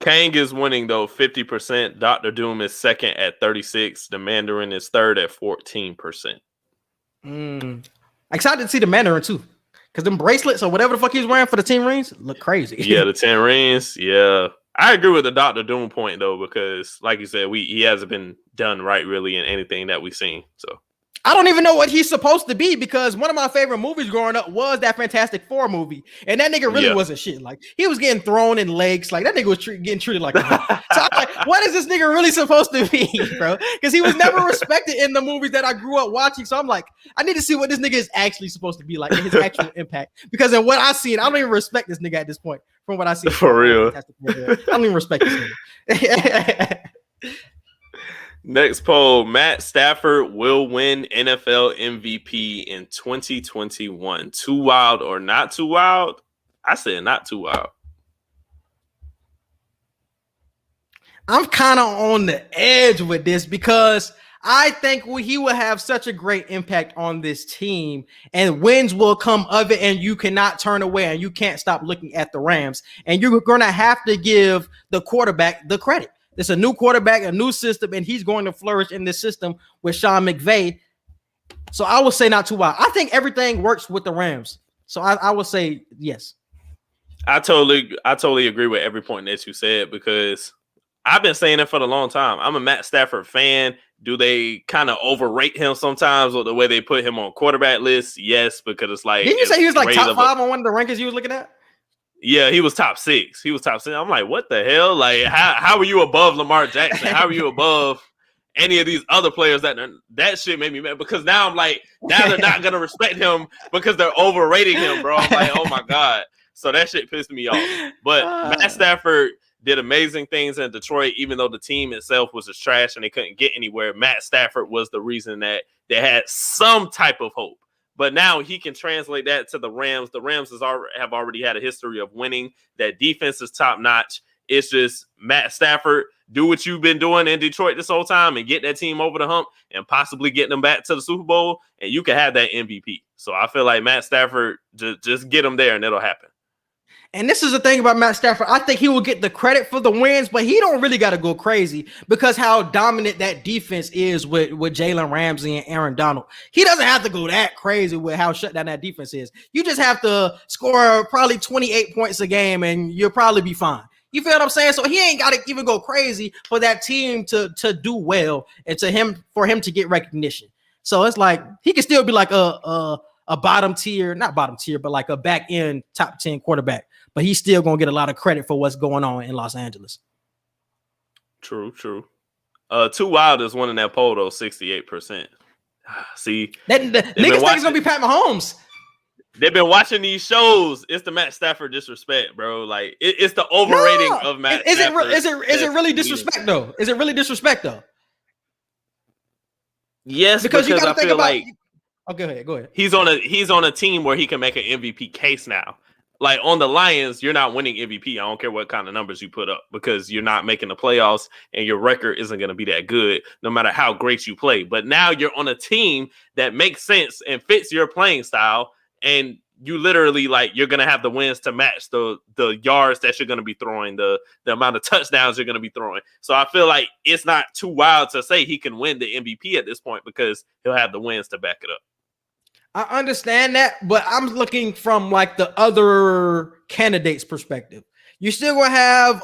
Kang is winning though 50%. Dr. Doom is second at 36. The Mandarin is third at 14%. Excited to see the Mandarin too, because them bracelets or whatever the fuck he's wearing for the team rings look crazy. Yeah, the 10 rings. Yeah, I agree with the Dr. Doom point though, because like you said, he hasn't been done right really in anything that we've seen. So I don't even know what he's supposed to be, because one of my favorite movies growing up was that Fantastic Four movie, and that nigga really wasn't shit. Like, he was getting thrown in legs, like that nigga was getting treated like that. So I'm like, what is this nigga really supposed to be, bro? Because he was never respected in the movies that I grew up watching. So I'm like, I need to see what this nigga is actually supposed to be like, his actual impact. Because in what I've seen, I don't even respect this nigga at this point. From what I see, for real, I don't even respect this nigga. Next poll, Matt Stafford will win NFL MVP in 2021. Too wild or not too wild? I said not too wild. I'm kind of on the edge with this, because I think he will have such a great impact on this team, and wins will come of it, and you cannot turn away, and you can't stop looking at the Rams, and you're going to have to give the quarterback the credit. It's a new quarterback, a new system, and he's going to flourish in this system with Sean McVay. So I would say not too wild. I think everything works with the Rams. So I would say yes. I totally agree with every point that you said, because I've been saying it for a long time. I'm a Matt Stafford fan. Do they kind of overrate him sometimes with the way they put him on quarterback lists? Yes, because it's like... Didn't you say he was like top 5 on one of the rankings you was looking at? Yeah, he was top 6. I'm like, what the hell? Like, how are you above Lamar Jackson? How are you above any of these other players? That shit made me mad, because now I'm like, now they're not gonna respect him because they're overrating him, bro. I'm like, oh my god. So that shit pissed me off. But Matt Stafford did amazing things in Detroit, even though the team itself was just trash and they couldn't get anywhere. Matt Stafford was the reason that they had some type of hope. But now he can translate that to the Rams. The Rams have already had a history of winning. That defense is top notch. It's just Matt Stafford, do what you've been doing in Detroit this whole time and get that team over the hump and possibly get them back to the Super Bowl, and you can have that MVP. So I feel like Matt Stafford, just get them there and it'll happen. And this is the thing about Matt Stafford. I think he will get the credit for the wins, but he don't really got to go crazy, because how dominant that defense is with Jalen Ramsey and Aaron Donald. He doesn't have to go that crazy with how shut down that defense is. You just have to score probably 28 points a game and you'll probably be fine. You feel what I'm saying? So he ain't got to even go crazy for that team to do well and for him to get recognition. So it's like he can still be like a bottom tier, not bottom tier, but like a back end top 10 quarterback. But he's still going to get a lot of credit for what's going on in Los Angeles. True. Too wild is winning that poll, though, 68%. See, niggas think it's going to be Pat Mahomes. They've been watching these shows. It's the Matt Stafford disrespect, bro. Like, it's the overrating of Matt Stafford. Is it really disrespect, though? Is it really disrespect, though? Yes, because you got to think about... like... Oh, go ahead. He's on a team where he can make an MVP case now. Like, on the Lions, you're not winning MVP. I don't care what kind of numbers you put up, because you're not making the playoffs and your record isn't going to be that good no matter how great you play. But now you're on a team that makes sense and fits your playing style, and you literally, like, you're going to have the wins to match the yards that you're going to be throwing, the amount of touchdowns you're going to be throwing. So I feel like it's not too wild to say he can win the MVP at this point, because he'll have the wins to back it up. I understand that, but I'm looking from like the other candidates' perspective. You're still going to have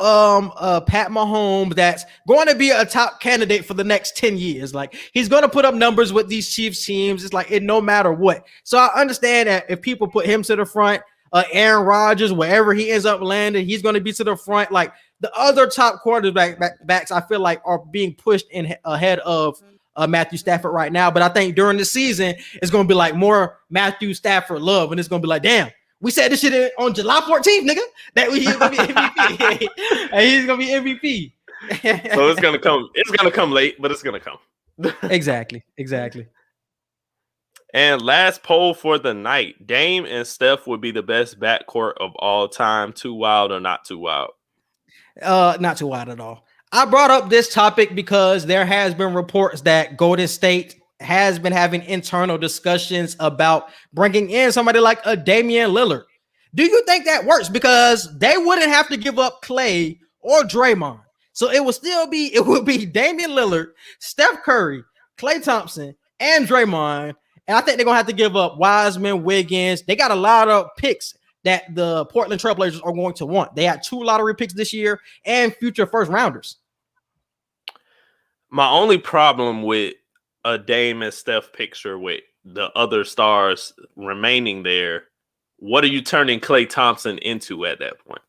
Pat Mahomes that's going to be a top candidate for the next 10 years. Like, he's going to put up numbers with these Chiefs teams. It's like, no matter what. So I understand that if people put him to the front, Aaron Rodgers, wherever he ends up landing, he's going to be to the front. Like, the other top quarterbacks, I feel like, are being pushed in ahead of Matthew Stafford right now. But I think during the season, it's going to be like more Matthew Stafford love. And it's going to be like, damn, we said this shit on July 14th, nigga, that he's going to be MVP. And he's going to be MVP. So it's going to come late, but it's going to come. Exactly. And last poll for the night, Dame and Steph would be the best backcourt of all time. Too wild or not too wild? Not too wild at all. I brought up this topic because there has been reports that Golden State has been having internal discussions about bringing in somebody like a Damian Lillard. Do you think that works? Because they wouldn't have to give up Klay or Draymond. So it would be Damian Lillard, Steph Curry, Klay Thompson, and Draymond. And I think they're going to have to give up Wiseman, Wiggins. They got a lot of picks that the Portland Trailblazers are going to want. They had 2 lottery picks this year and future first rounders. My only problem with a Dame and Steph picture with the other stars remaining there, what are you turning Klay Thompson into at that point?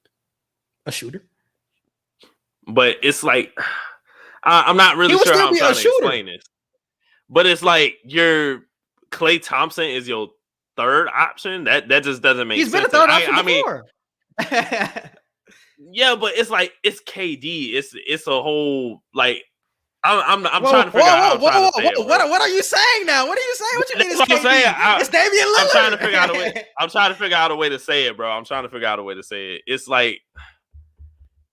A shooter. But it's like, I'm not really sure how I'm trying to explain this. But it's like your Klay Thompson is your third option. That just doesn't make sense. He's been a third option before. Yeah, but it's like it's KD. It's a whole like. I'm trying to figure out how I'm trying to say it, what are you saying now? What are you saying? What you mean? That's what I'm saying. It's Damian Lillard. I'm trying to figure out a way. I'm trying to figure out a way to say it, bro. I'm trying to figure out a way to say it. It's like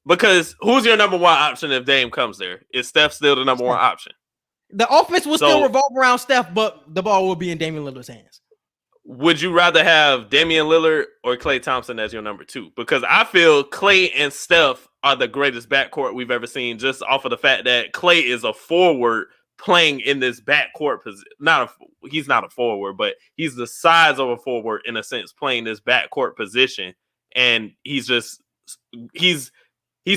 because who's your number one option if Dame comes there? Is Steph still the number one option? The offense will still revolve around Steph, but the ball will be in Damian Lillard's hands. Would you rather have Damian Lillard or Klay Thompson as your number two? Because I feel Klay and Steph are the greatest backcourt we've ever seen, just off of the fact that Klay is a forward playing in this backcourt position. He's not a forward, but he's the size of a forward in a sense, playing this backcourt position, and he's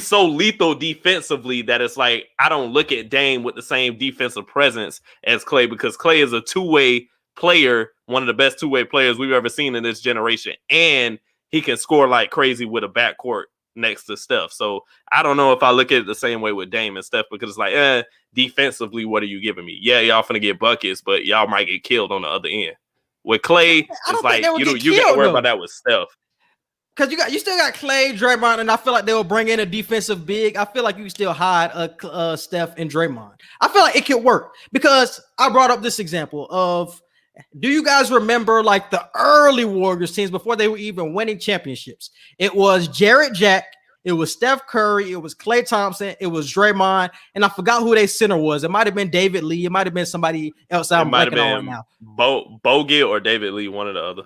so lethal defensively that it's like I don't look at Dame with the same defensive presence as Klay, because Klay is a two-way player, one of the best two-way players we've ever seen in this generation, and he can score like crazy with a backcourt next to Steph. So I don't know if I look at it the same way with Dame and Steph, because it's like, defensively, what are you giving me? Yeah, y'all finna get buckets, but y'all might get killed on the other end. With Klay, it's like you got to worry about that with Steph. Because you still got Klay, Draymond, and I feel like they will bring in a defensive big. I feel like you still hide Steph and Draymond. I feel like it could work because I brought up this example of, do you guys remember like the early Warriors teams before they were even winning championships? It was Jarrett Jack, it was Steph Curry, it was Klay Thompson, it was Draymond, and I forgot who their center was. It might have been David Lee. It might have been somebody else. I'm blanking on right now. Bogut or David Lee, one or the other.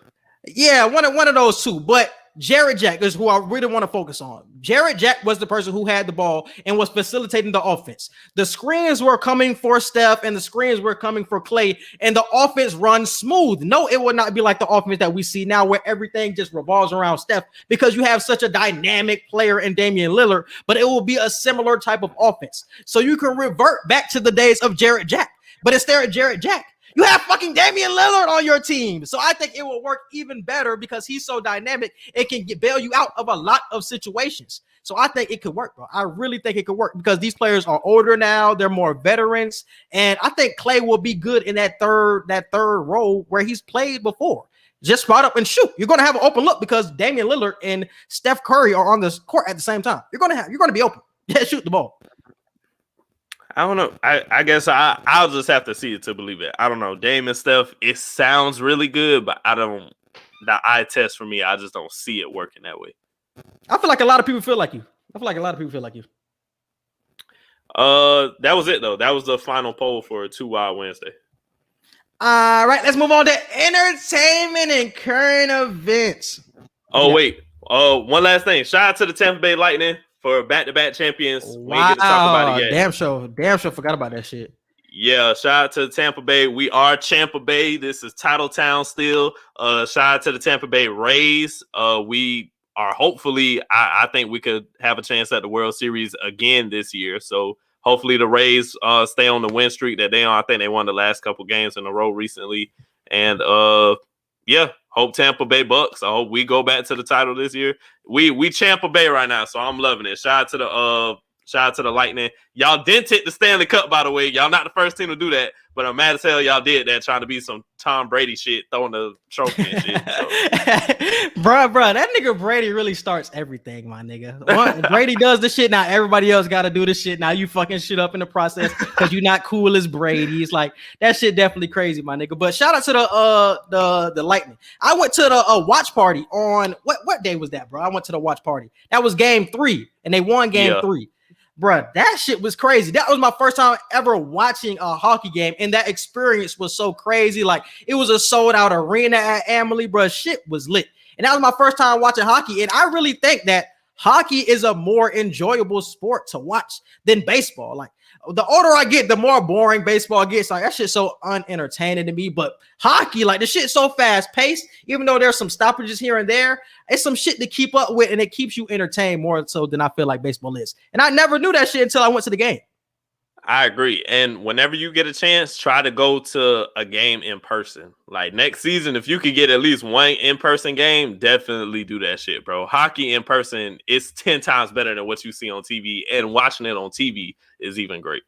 Yeah, one of those two. But Jarrett Jack is who I really want to focus on. Jarrett Jack was the person who had the ball and was facilitating the offense. The screens were coming for Steph and the screens were coming for Klay, and the offense runs smooth. No, it would not be like the offense that we see now where everything just revolves around Steph, because you have such a dynamic player in Damian Lillard, but it will be a similar type of offense. So you can revert back to the days of Jarrett Jack, but instead of Jarrett Jack, you have fucking Damian Lillard on your team. So I think it will work even better because he's so dynamic. It can bail you out of a lot of situations. So I think it could work, bro. I really think it could work because these players are older now. They're more veterans. And I think Klay will be good in that third role where he's played before. Just spot up and shoot. You're going to have an open look because Damian Lillard and Steph Curry are on the court at the same time. You're going to be open. Yeah, shoot the ball. I don't know. I guess I'll just have to see it to believe it. I don't know. Dame and Steph, it sounds really good, but the eye test for me, I just don't see it working that way. I feel like a lot of people feel like you. That was it, though. That was the final poll for 2 Wild Wednesday. All right, let's move on to entertainment and current events. Oh, wait. One last thing. Shout out to the Tampa Bay Lightning for back-to-back champions. Wow. We ain't get to talk about it yet. Damn sure forgot about that shit. Yeah, shout out to Tampa Bay. We are Tampa Bay. This is Titletown still. Shout out to the Tampa Bay Rays. We are hopefully, I think we could have a chance at the World Series again this year. So hopefully the Rays stay on the win streak that they on. I think they won the last couple games in a row recently. And yeah, hope Tampa Bay Bucks. I hope we go back to the title this year. We Tampa Bay right now, so I'm loving it. Shout out to the Lightning. Y'all didn't take the Stanley Cup, by the way. Y'all not the first team to do that, but I'm mad as hell y'all did that, trying to be some Tom Brady shit, throwing the trophy and shit. So. Bruh, that nigga Brady really starts everything, my nigga. Brady does the shit, now everybody else got to do the shit. Now you fucking shit up in the process because you're not cool as Brady. It's like, that shit definitely crazy, my nigga. But shout out to the Lightning. I went to the watch party on, what day was that, bro? I went to the watch party. That was game 3, and they won game 3. Bruh, that shit was crazy. That was my first time ever watching a hockey game, and that experience was so crazy. Like, it was a sold-out arena at Amalie, bruh. Shit was lit. And that was my first time watching hockey, and I really think that hockey is a more enjoyable sport to watch than baseball. Like, the older I get, the more boring baseball gets. Like, that shit's so unentertaining to me. But hockey, like, the shit's so fast-paced, even though there's some stoppages here and there, it's some shit to keep up with, and it keeps you entertained more so than I feel like baseball is. And I never knew that shit until I went to the game. I agree. And whenever you get a chance, try to go to a game in person. Like next season, if you could get at least one in-person game, definitely do that shit, bro. Hockey in person is 10 times better than what you see on TV. And watching it on TV is even great.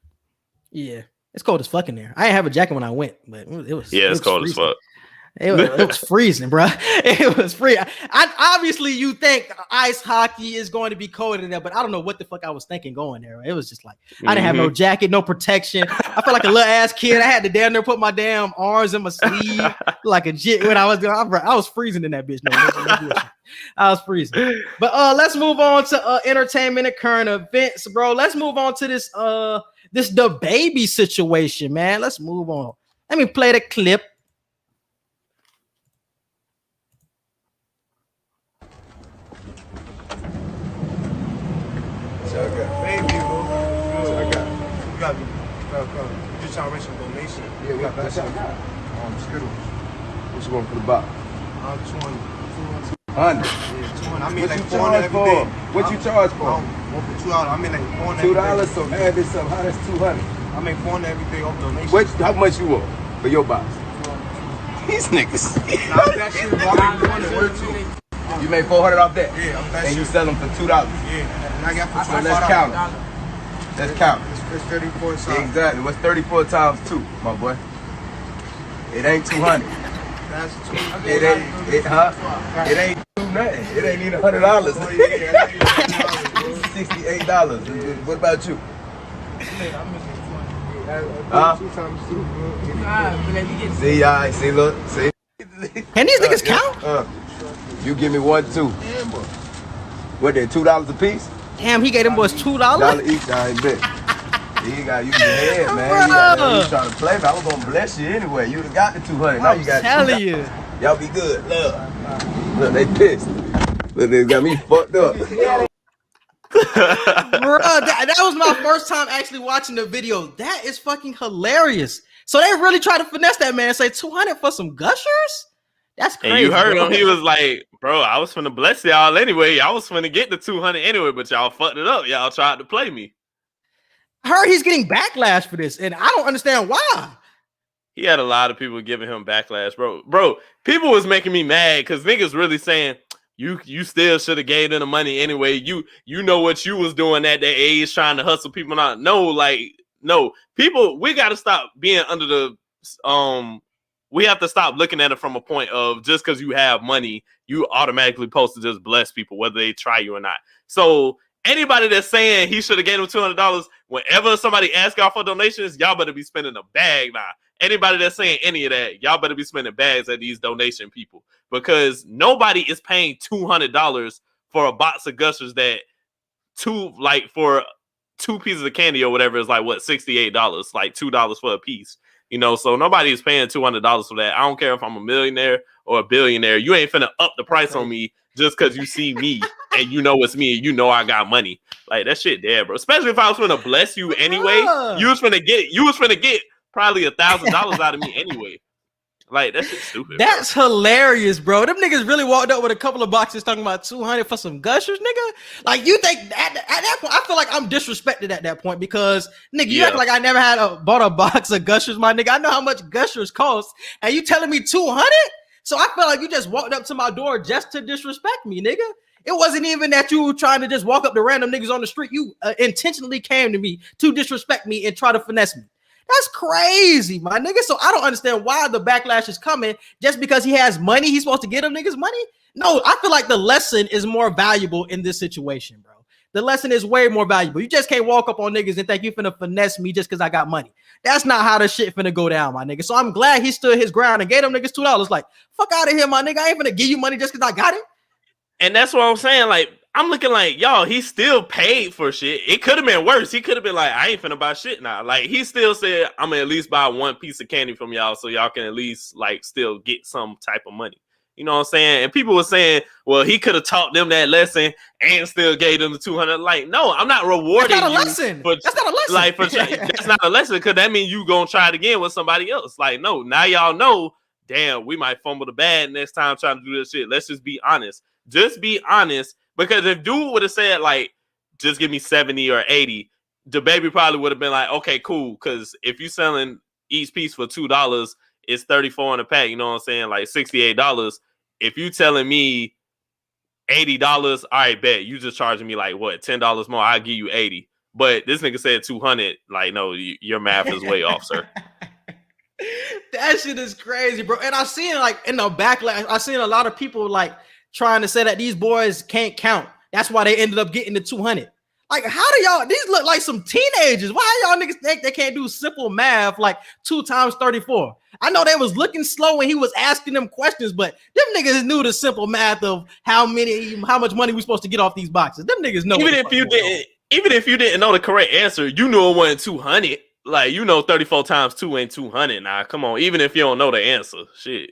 Yeah. It's cold as fuck in there. I didn't have a jacket when I went, but it was. Yeah, it's cold freezing. as fuck. It was freezing, bro. It was free. Obviously, you think ice hockey is going to be cold in there, but I don't know what the fuck I was thinking going there. It was just like I didn't have no jacket, no protection. I felt like a little ass kid. I had to down there put my damn arms in my sleeve like a jit when I was going. I was freezing in that bitch. I was freezing. But let's move on to entertainment and current events, bro. Let's move on to this DaBaby situation, man. Let's move on. Let me play the clip. Baby, you got me. Just trying to raise some donation. Yeah, we got that. Skittles. What you want for the box? 200. 100. Yeah, 200. I mean, What like you 400 charge every for? day. What you charge for? One for $2. I mean, like 400 every $2. So add this up. How that's 200? I make 400 every day off donation. How much you want for your box? These niggas. Nah, that shit, I make 400 worth too. You made 400 off that? Yeah, I'm that and shit. you sell them for $2. Yeah, and I got for So $25. let's count it. Let's count it. It's 34 inside. Exactly. What's 34 times 2, my boy? It ain't 200. That's 2. It ain't. It ain't nothing. It ain't even $100. Oh, yeah, that ain't $68. What about you? See, y'all. See, look. See. Can these niggas count? You give me 1, 2. What, they $2 a piece? Damn, he gave them boys $2. $1 each, I ain't bet. You got you in your head, man. You trying to play, but I was gonna bless you anyway. You'd have got the 200. Now you got telling you. Y'all be good. Look, they pissed. Look, they got me fucked up. Bro, that was my first time actually watching the video. That is fucking hilarious. So they really try to finesse that man and say 200 for some gushers? That's crazy. And you heard bro. him. He was like, bro, I was finna bless y'all anyway. I was finna get the 200 anyway, but y'all fucked it up. Y'all tried to play me. I heard he's getting backlash for this, and I don't understand why. He had a lot of people giving him backlash, bro. Bro, people was making me mad because niggas really saying, you still should have gave them the money anyway. You know what you was doing at that age, trying to hustle people out. No, people, we got to stop being under the, we have to stop looking at it from a point of just because you have money, you automatically supposed to just bless people, whether they try you or not. So anybody that's saying he should have gave them $200, whenever somebody asks y'all for donations, y'all better be spending a bag now. Anybody that's saying any of that, y'all better be spending bags at these donation people, because nobody is paying $200 for a box of gushers that for 2 pieces of candy or whatever is like what, $68, like $2 for a piece. You know, so nobody is paying $200 for that. I don't care if I'm a millionaire or a billionaire. You ain't finna up the price on me just because you see me and you know it's me and you know I got money. Like, that shit dead, bro. Especially if I was finna bless you anyway. You was finna get probably $1,000 out of me anyway. Like, that shit's stupid. That's hilarious, bro. Them niggas really walked up with a couple of boxes talking about 200 for some gushers, nigga. Like, you think at that point, I feel like I'm disrespected at that point because, nigga, you act like I never bought a box of gushers, my nigga. I know how much gushers cost, and you telling me 200? So I feel like you just walked up to my door just to disrespect me, nigga. It wasn't even that you were trying to just walk up to random niggas on the street. You intentionally came to me to disrespect me and try to finesse me. That's crazy, my nigga. So I don't understand why the backlash is coming just because he has money. He's supposed to get them niggas money. No, I feel like the lesson is more valuable in this situation, bro. The lesson is way more valuable. You just can't walk up on niggas and think you finna finesse me just because I got money. That's not how the shit finna go down, my nigga. So I'm glad he stood his ground and gave them niggas $2. Like, fuck out of here, my nigga. I ain't finna give you money just because I got it. And that's what I'm saying. Like, I'm looking like, y'all, he still paid for shit. It could have been worse. He could have been like, I ain't finna buy shit now. Like, he still said, I'm gonna at least buy one piece of candy from y'all so y'all can at least like still get some type of money. You know what I'm saying? And people were saying, well, he could have taught them that lesson and still gave them the 200. Like, no, I'm not rewarding That's not a you. lesson. For, that's not a lesson. Like, that's not a lesson because that means you gonna try it again with somebody else. Like, no, now y'all know, damn, we might fumble the bag next time trying to do this shit. Let's just be honest. Just be honest. Because if dude would have said, like, just give me 70 or 80, DaBaby probably would have been like, okay, cool. Because if you're selling each piece for $2, it's 34 in a pack. You know what I'm saying? Like $68. If you telling me $80, all right, bet. You just charging me like, what, $10 more? I'll give you 80. But this nigga said 200. Like, no, your math is way off, sir. That shit is crazy, bro. And I seen like in the backlash, I seen a lot of people like trying to say that these boys can't count. That's why they ended up getting the 200. Like, how do y'all? These look like some teenagers. Why y'all niggas think they can't do simple math like 2 times 34? I know they was looking slow when he was asking them questions, but them niggas knew the simple math of how much money we supposed to get off these boxes. Them niggas know. Even if you didn't know the correct answer, you knew it wasn't 200. Like, you know, 34 times 2 ain't 200. Nah, come on. Even if you don't know the answer, shit.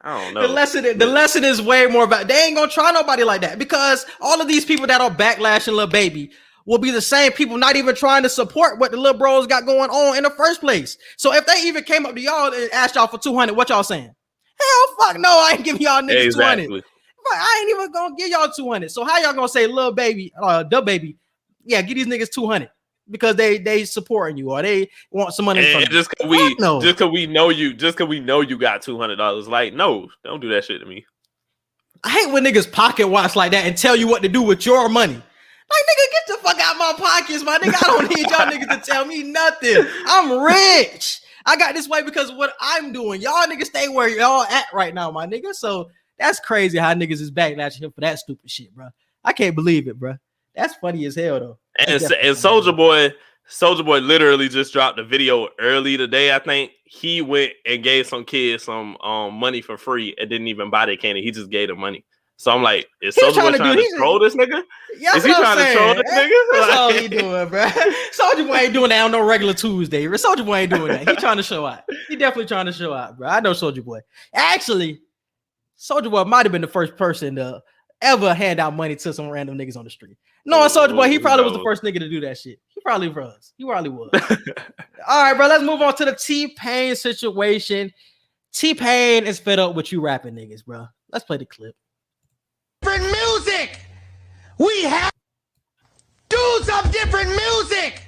I don't know. The lesson is way more about they ain't gonna try nobody like that because all of these people that are backlashing Lil Baby will be the same people not even trying to support what the little bros got going on in the first place. So if they even came up to y'all and asked y'all for 200, what y'all saying? Hell fuck no, I ain't giving y'all niggas 200. I ain't even gonna give y'all 200. So how y'all gonna say Lil Baby, DaBaby, yeah, give these niggas 200 because they supporting you or they want some money from you? Just cause we know you got $200. Like, no, don't do that shit to me. I hate when niggas pocket watch like that and tell you what to do with your money. Like, nigga, get the fuck out my pockets, my nigga. I don't need y'all niggas to tell me nothing. I'm rich. I got this way because of what I'm doing. Y'all niggas stay where y'all at right now, my nigga. So that's crazy how niggas is backlashing him for that stupid shit, bro. I can't believe it, bro. That's funny as hell, though. And Soulja Boy literally just dropped a video early today. I think he went and gave some kids some money for free and didn't even buy their candy. He just gave them money. So I'm like, is Soulja Boy trying to troll this nigga? Yeah, is he trying to troll this nigga? That's all he doing, bro. Soulja Boy ain't doing that on no regular Tuesday. Soulja Boy ain't doing that. He trying to show out. He definitely trying to show out, bro. I know Soulja Boy. Actually, Soulja Boy might have been the first person to ever hand out money to some random niggas on the street. No, Soulja Boy, he probably was the first nigga to do that shit. He probably was. All right, bro. Let's move on to the T-Pain situation. T-Pain is fed up with you rapping niggas, bro. Let's play the clip. Different music. We have do some different music.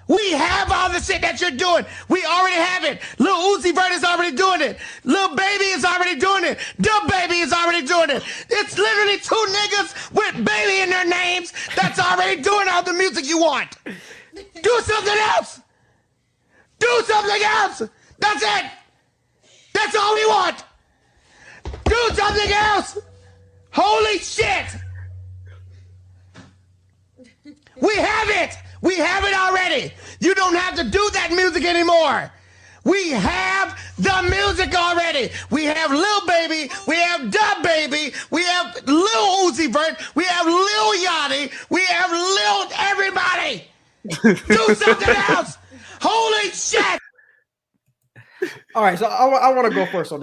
We have all the shit that you're doing. We already have it. Lil Uzi Vert is already doing it. Lil Baby is already doing it. DaBaby is already doing it. It's literally 2 niggas with baby in their names that's already doing all the music you want. Do something else. Do something else. That's it. That's all we want. Do something else. Holy shit. We have it. We have it already. You don't have to do that music anymore. We have the music already. We have Lil Baby. We have DaBaby. We have Lil Uzi Vert. We have Lil Yachty. We have Lil everybody. Do something else. Holy shit. All right, so I want to go first on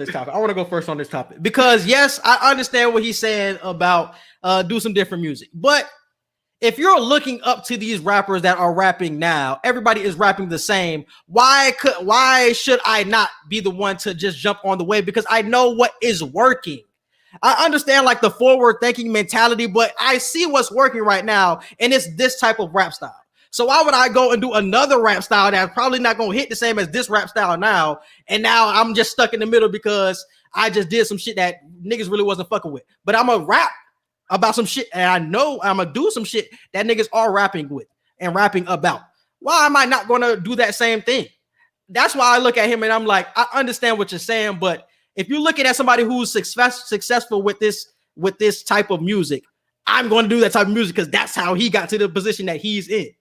this topic. Because yes, I understand what he's saying about do some different music. But if you're looking up to these rappers that are rapping now, everybody is rapping the same. Why should I not be the one to just jump on the wave? Because I know what is working. I understand like the forward thinking mentality, but I see what's working right now, and it's this type of rap style. So why would I go and do another rap style that's probably not going to hit the same as this rap style now? And now I'm just stuck in the middle because I just did some shit that niggas really wasn't fucking with. But I'm a rap about some shit, and I know I'm gonna do some shit that niggas are rapping with and rapping about. Why am I not gonna do that same thing? That's why I look at him and I'm like, I understand what you're saying, but if you're looking at somebody who's successful with this type of music, I'm going to do that type of music because that's how he got to the position that he's in.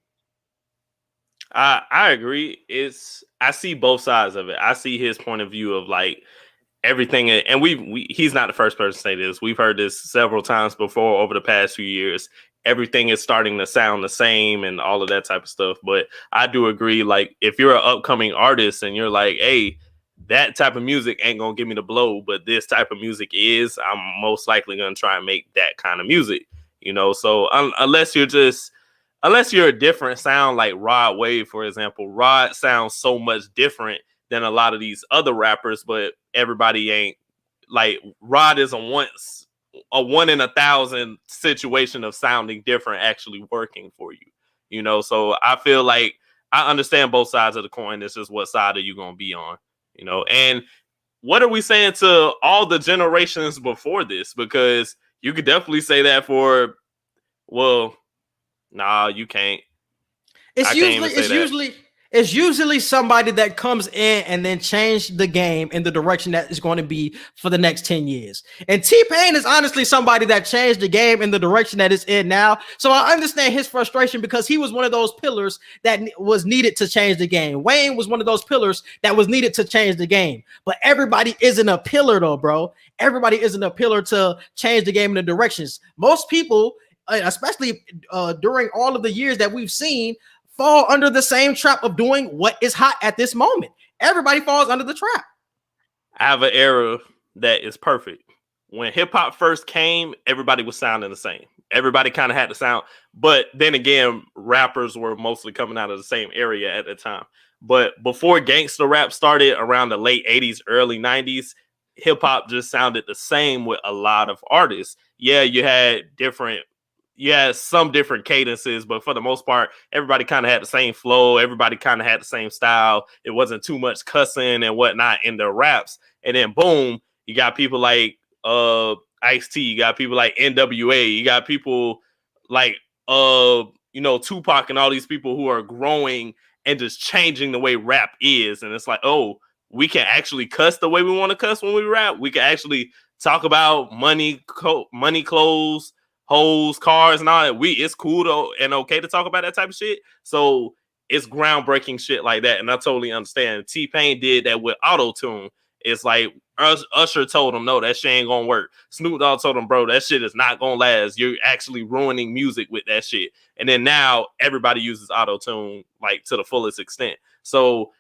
I agree. I see both sides of it. I see his point of view of like, everything, and he's not the first person to say this. We've heard this several times before over the past few years. Everything is starting to sound the same and all of that type of stuff. But I do agree, like, if you're an upcoming artist and you're like, hey, that type of music ain't gonna give me the blow, but this type of music is, I'm most likely gonna try and make that kind of music, so unless you're a different sound, like Rod Wave, for example. Rod sounds so much different than a lot of these other rappers, but everybody ain't like Rod is a 1 in 1,000 situation of sounding different actually working for you. So I feel like I understand both sides of the coin. It's just what side are you gonna be on, and what are we saying to all the generations before this? Because you could definitely say that for, well, nah, you can't. It's usually somebody that comes in and then change the game in the direction that is going to be for the next 10 years. And T-Pain is honestly somebody that changed the game in the direction that it's in now. So I understand his frustration because he was one of those pillars that was needed to change the game. Wayne was one of those pillars that was needed to change the game. But everybody isn't a pillar though, bro. Everybody isn't a pillar to change the game in the directions. Most people, especially during all of the years that we've seen, fall under the same trap of doing what is hot at this moment. Everybody falls under the trap. I have an era that is perfect. When hip hop first came, everybody was sounding the same. Everybody kind of had the sound, but then again, rappers were mostly coming out of the same area at the time. But before gangster rap started around the late 80s, early 90s, hip hop just sounded the same with a lot of artists. Yeah, you had some different cadences, but for the most part, everybody kind of had the same flow. Everybody kind of had the same style. It wasn't too much cussing and whatnot in their raps. And then boom, you got people like Ice-T, you got people like NWA, you got people like Tupac and all these people who are growing and just changing the way rap is. And it's like, oh, we can actually cuss the way we want to cuss when we rap. We can actually talk about money, clothes, hoes, cars, and all that. It's cool though and okay to talk about that type of shit. So it's groundbreaking shit like that, and I totally understand. T-Pain did that with auto-tune. It's like Usher told him, no, that shit ain't gonna work. Snoop Dogg told him, bro, that shit is not gonna last. You're actually ruining music with that shit. And then now everybody uses auto-tune like to the fullest extent. So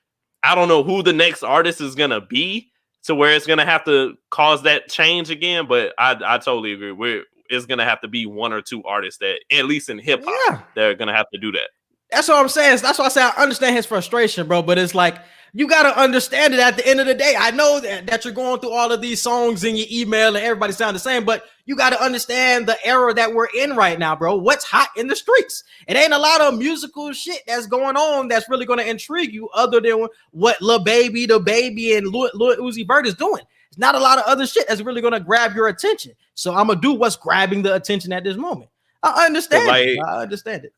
I don't know who the next artist is gonna be to where it's gonna have to cause that change again, but I totally agree. It's gonna have to be one or two artists that, at least in hip hop, they're gonna have to do that. That's what I'm saying. That's why I say I understand his frustration, bro. But it's like you gotta understand it at the end of the day. I know that you're going through all of these songs in your email and everybody sound the same, but you gotta understand the era that we're in right now, bro. What's hot in the streets? It ain't a lot of musical shit that's going on that's really gonna intrigue you, other than what DaBaby and Lil Uzi Vert is doing. It's not a lot of other shit that's really going to grab your attention. So I'm going to do what's grabbing the attention at this moment. I understand it. I understand it.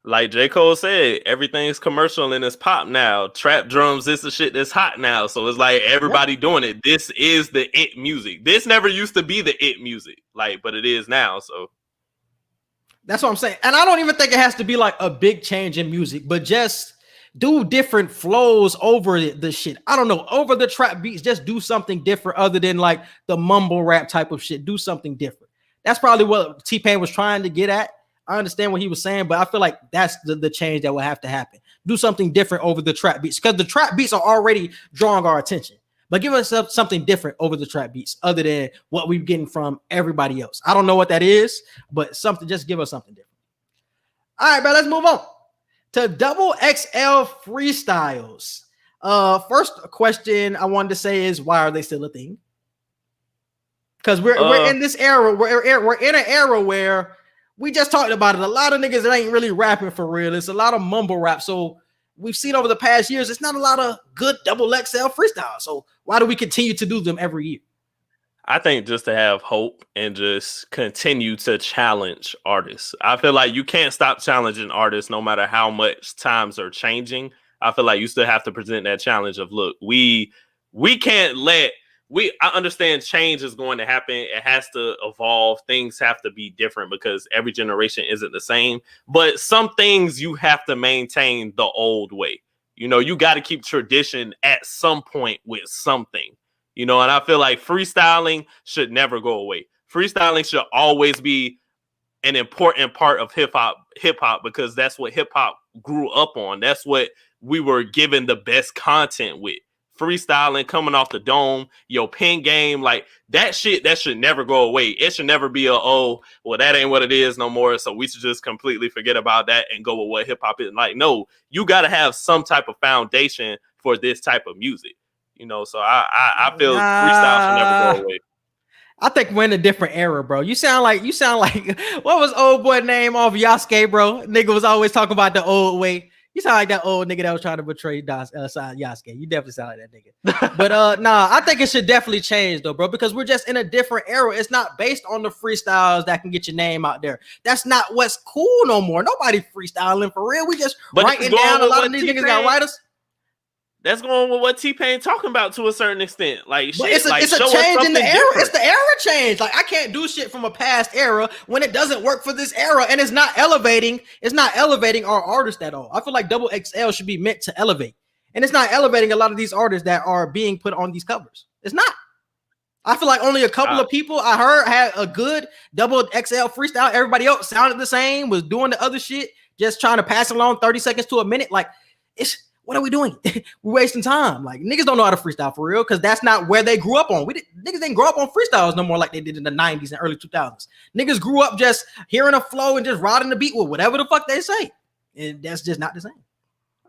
Like J. Cole said, everything's commercial and it's pop now. Trap drums, this is shit that's hot now. So it's like everybody doing it. This is the it music. This never used to be the it music, but it is now. So that's what I'm saying. And I don't even think it has to be like a big change in music, but just do different flows over the shit. I don't know, over the trap beats. Just do something different other than like the mumble rap type of shit. Do something different. That's probably what T-Pain was trying to get at. I understand what he was saying, but I feel like that's the change that will have to happen. Do something different over the trap beats, because the trap beats are already drawing our attention. But give us something different over the trap beats other than what we're getting from everybody else. I don't know what that is, but just give us something different. All right, bro, let's move on to double XL freestyles. First question I wanted to say is, why are they still a thing? Because we're in this era. We're in an era where we just talked about it. A lot of niggas that ain't really rapping for real. It's a lot of mumble rap. So we've seen over the past years, it's not a lot of good double XL freestyles. So why do we continue to do them every year? I think just to have hope and just continue to challenge artists. I feel like you can't stop challenging artists no matter how much times are changing. I feel like you still have to present that challenge of, look, we can't I understand change is going to happen. It has to evolve. Things have to be different because every generation isn't the same. But some things you have to maintain the old way. You got to keep tradition at some point with something. You know, and I feel like freestyling should never go away. Freestyling should always be an important part of hip hop because that's what hip hop grew up on. That's what we were given the best content with. Freestyling, coming off the dome, your pen game, like that shit, that should never go away. It should never be that ain't what it is no more. So we should just completely forget about that and go with what hip hop is. Like, no, you got to have some type of foundation for this type of music. You know, so I feel freestyle should never go away. I think we're in a different era, bro. You sound like what was old boy name off Yasuke, bro? Nigga was always talking about the old way. You sound like that old nigga that was trying to betray Yasuke. You definitely sound like that nigga. But nah, I think it should definitely change though, bro, because we're just in a different era. It's not based on the freestyles that can get your name out there. That's not what's cool no more. Nobody freestyling for real. We just writing down. A lot of these niggas got writers. That's going with what T-Pain talking about to a certain extent. Like, shit, it's a change in the era. Different. It's the era change. Like, I can't do shit from a past era when it doesn't work for this era, and it's not elevating. It's not elevating our artists at all. I feel like Double XL should be meant to elevate, and it's not elevating a lot of these artists that are being put on these covers. It's not. I feel like only a couple of people I heard had a good Double XL freestyle. Everybody else sounded the same, was doing the other shit, just trying to pass along 30 seconds to a minute. Like, what are we doing? We're wasting time. Like, niggas don't know how to freestyle for real because that's not where they grew up on. Niggas didn't grow up on freestyles no more like they did in the 90s and early 2000s. Niggas grew up just hearing a flow and just riding the beat with whatever the fuck they say. And that's just not the same.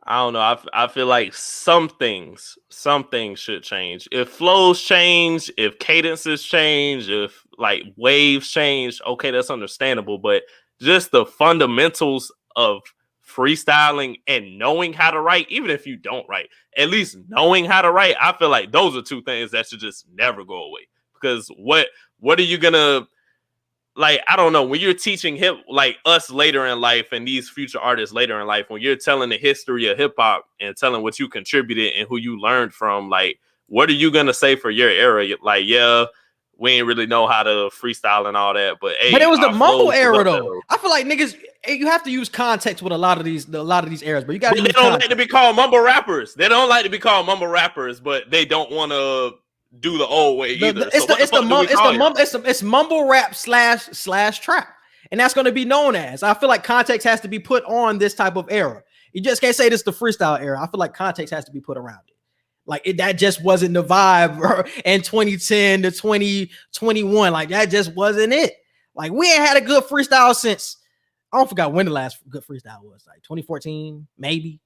I don't know. I feel like some things should change. If flows change, if cadences change, if like waves change, okay, that's understandable. But just the fundamentals of freestyling and knowing how to write, even if you don't write, at least knowing how to write, I feel like those are two things that should just never go away. Because what are you gonna, like, I don't know, when you're teaching like us later in life and these future artists later in life, when you're telling the history of hip hop and telling what you contributed and who you learned from, like, what are you gonna say for your era? Like, yeah, we ain't really know how to freestyle and all that, but hey, it was the mumble era though. I feel like niggas, you have to use context with a lot of these eras, but you got to. They don't like to be called mumble rappers. They don't like to be called mumble rappers, but they don't want to do the old way either. It's mumble rap slash trap, and that's going to be known as. I feel like context has to be put on this type of era. You just can't say this is the freestyle era. I feel like context has to be put around it. Like that just wasn't the vibe in 2010 to 2021. Like that just wasn't it. Like we ain't had a good freestyle since, I don't forget when the last good freestyle was, like 2014, maybe,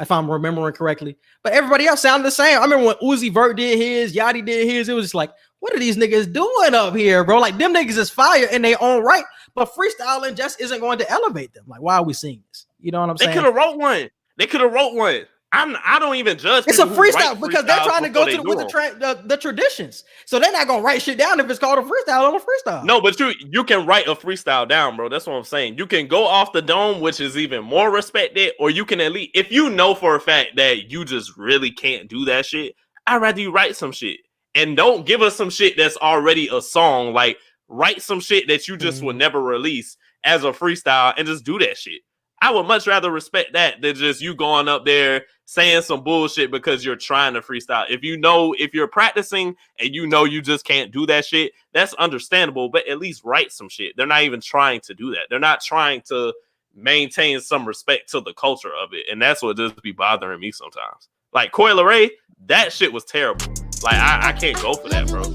if I'm remembering correctly. But everybody else sounded the same. I remember when Uzi Vert did his, Yachty did his. It was just like, what are these niggas doing up here, bro? Like them niggas is fire in their own right, but freestyling just isn't going to elevate them. Like, why are we seeing this? You know what I'm saying? They could have wrote one. I don't even judge. It's a freestyle because they're trying to go with the traditions. So they're not gonna write shit down if it's called a freestyle on a freestyle. No, but you can write a freestyle down, bro. That's what I'm saying. You can go off the dome, which is even more respected, or you can at least, if you know for a fact that you just really can't do that shit, I'd rather you write some shit and don't give us some shit that's already a song. Like write some shit that you just would never release as a freestyle and just do that shit. I would much rather respect that than just you going up there saying some bullshit because you're trying to freestyle. If you're practicing and you just can't do that shit, that's understandable, but at least write some shit. They're not even trying to do that. They're not trying to maintain some respect to the culture of it. And that's what just be bothering me sometimes. Like Coi Leray, that shit was terrible. Like I can't go for that, bro.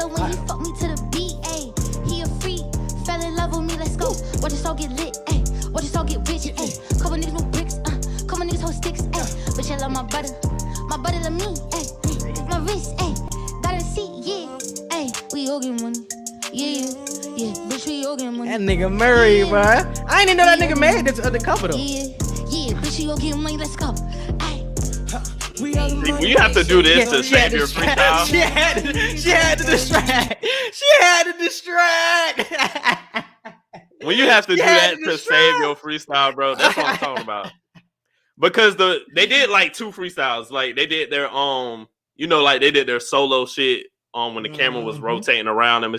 When he fuck me to the beat, ayy. He a freak, fell in love with me, let's go. Watch us all get lit, ayy. Watch us all get rich, ayy. Couple niggas with bricks, couple niggas hold sticks, ayy. Bitch, I love my butter to me, ayy. My wrist, ayy. Gotta see, yeah, ayy. We all get money, yeah. Bitch, we all get money. That nigga Murray, bro. I didn't even know that nigga made it to the cover though. Yeah, bitch, we all get money, let's go. You have to do this to save your freestyle. She had to distract. When you have to do that to save your freestyle, bro, that's what I'm talking about. Because they did like two freestyles. Like they did their like they did their solo shit when the camera was rotating around them.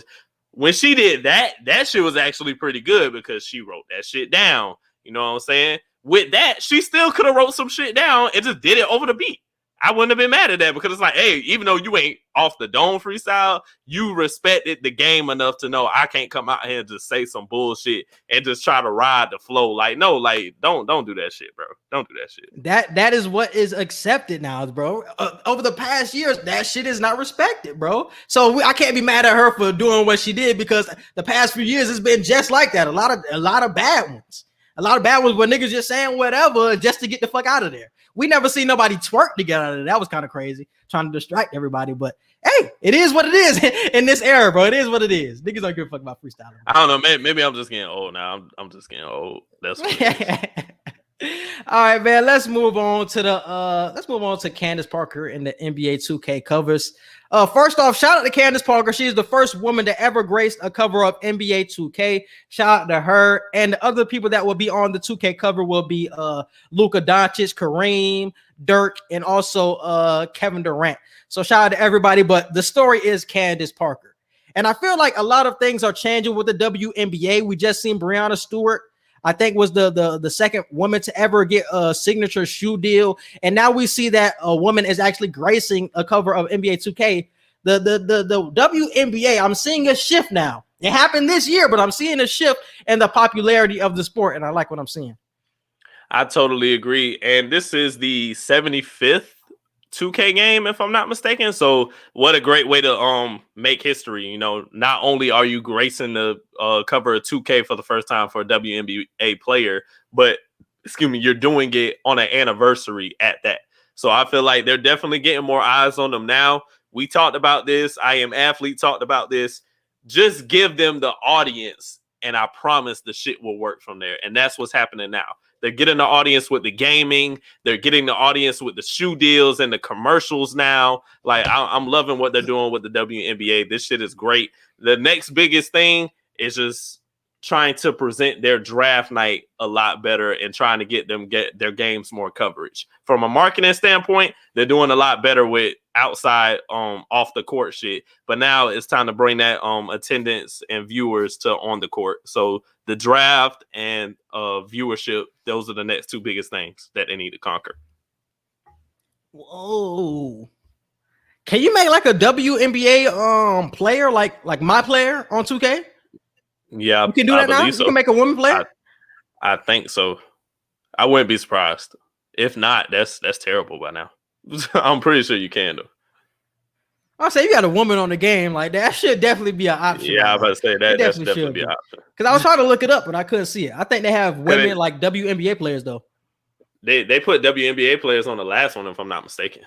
when she did that shit was actually pretty good because she wrote that shit down. You know what I'm saying? With that, she still could have wrote some shit down and just did it over the beat. I wouldn't have been mad at that because it's like, hey, even though you ain't off the dome freestyle, you respected the game enough to know I can't come out here and just say some bullshit and just try to ride the flow. Like, no, like, don't do that shit, bro. Don't do that shit. That is what is accepted now, bro. Over the past years, that shit is not respected, bro. So I can't be mad at her for doing what she did because the past few years it's been just like that. A lot of bad ones. A lot of bad ones where niggas just saying whatever just to get the fuck out of there. We never see nobody twerk to get out of there. That was kind of crazy, trying to distract everybody. But hey, it is what it is in this era, bro. It is what it is. Niggas don't give a fuck about freestyling. I don't know. Maybe I'm just getting old now. I'm just getting old. That's what All right, man. Let's move on to Candace Parker in the NBA 2K covers. First off, shout out to Candace Parker. She is the first woman to ever grace a cover of NBA 2K. Shout out to her. And the other people that will be on the 2K cover will be Luka Doncic, Kareem, Dirk, and also Kevin Durant. So shout out to everybody. But the story is Candace Parker. And I feel like a lot of things are changing with the WNBA. We just seen Breanna Stewart, I think, was the second woman to ever get a signature shoe deal. And now we see that a woman is actually gracing a cover of NBA 2K. The WNBA, I'm seeing a shift now. It happened this year, but I'm seeing a shift in the popularity of the sport, and I like what I'm seeing. I totally agree. And this is the 75th 2K game, if I'm not mistaken. So what a great way to make history. You know, not only are you gracing the cover of 2K for the first time for a WNBA player, but you're doing it on an anniversary at that. So I feel like they're definitely getting more eyes on them now. We talked about this. I Am Athlete talked about this. Just give them the audience, and I promise the shit will work from there. And that's what's happening now. They're getting the audience with the gaming. They're getting the audience with the shoe deals and the commercials now. Like, I'm loving what they're doing with the WNBA. This shit is great. The next biggest thing is just trying to present their draft night a lot better and trying to get their games more coverage. From a marketing standpoint, they're doing a lot better with outside off the court shit. But now it's time to bring that attendance and viewers to on the court. So the draft and viewership, those are the next two biggest things that they need to conquer. Whoa. Can you make like a WNBA player like my player on 2K? Yeah, you can do that now. So. You can make a woman player. I think so. I wouldn't be surprised. If not, that's terrible by now. I'm pretty sure you can though. I'll say you got a woman on the game like that should definitely be an option. Yeah, I was about to say that. That's definitely be an option. Because I was trying to look it up, but I couldn't see it. I think they have women like WNBA players though. They put WNBA players on the last one, if I'm not mistaken.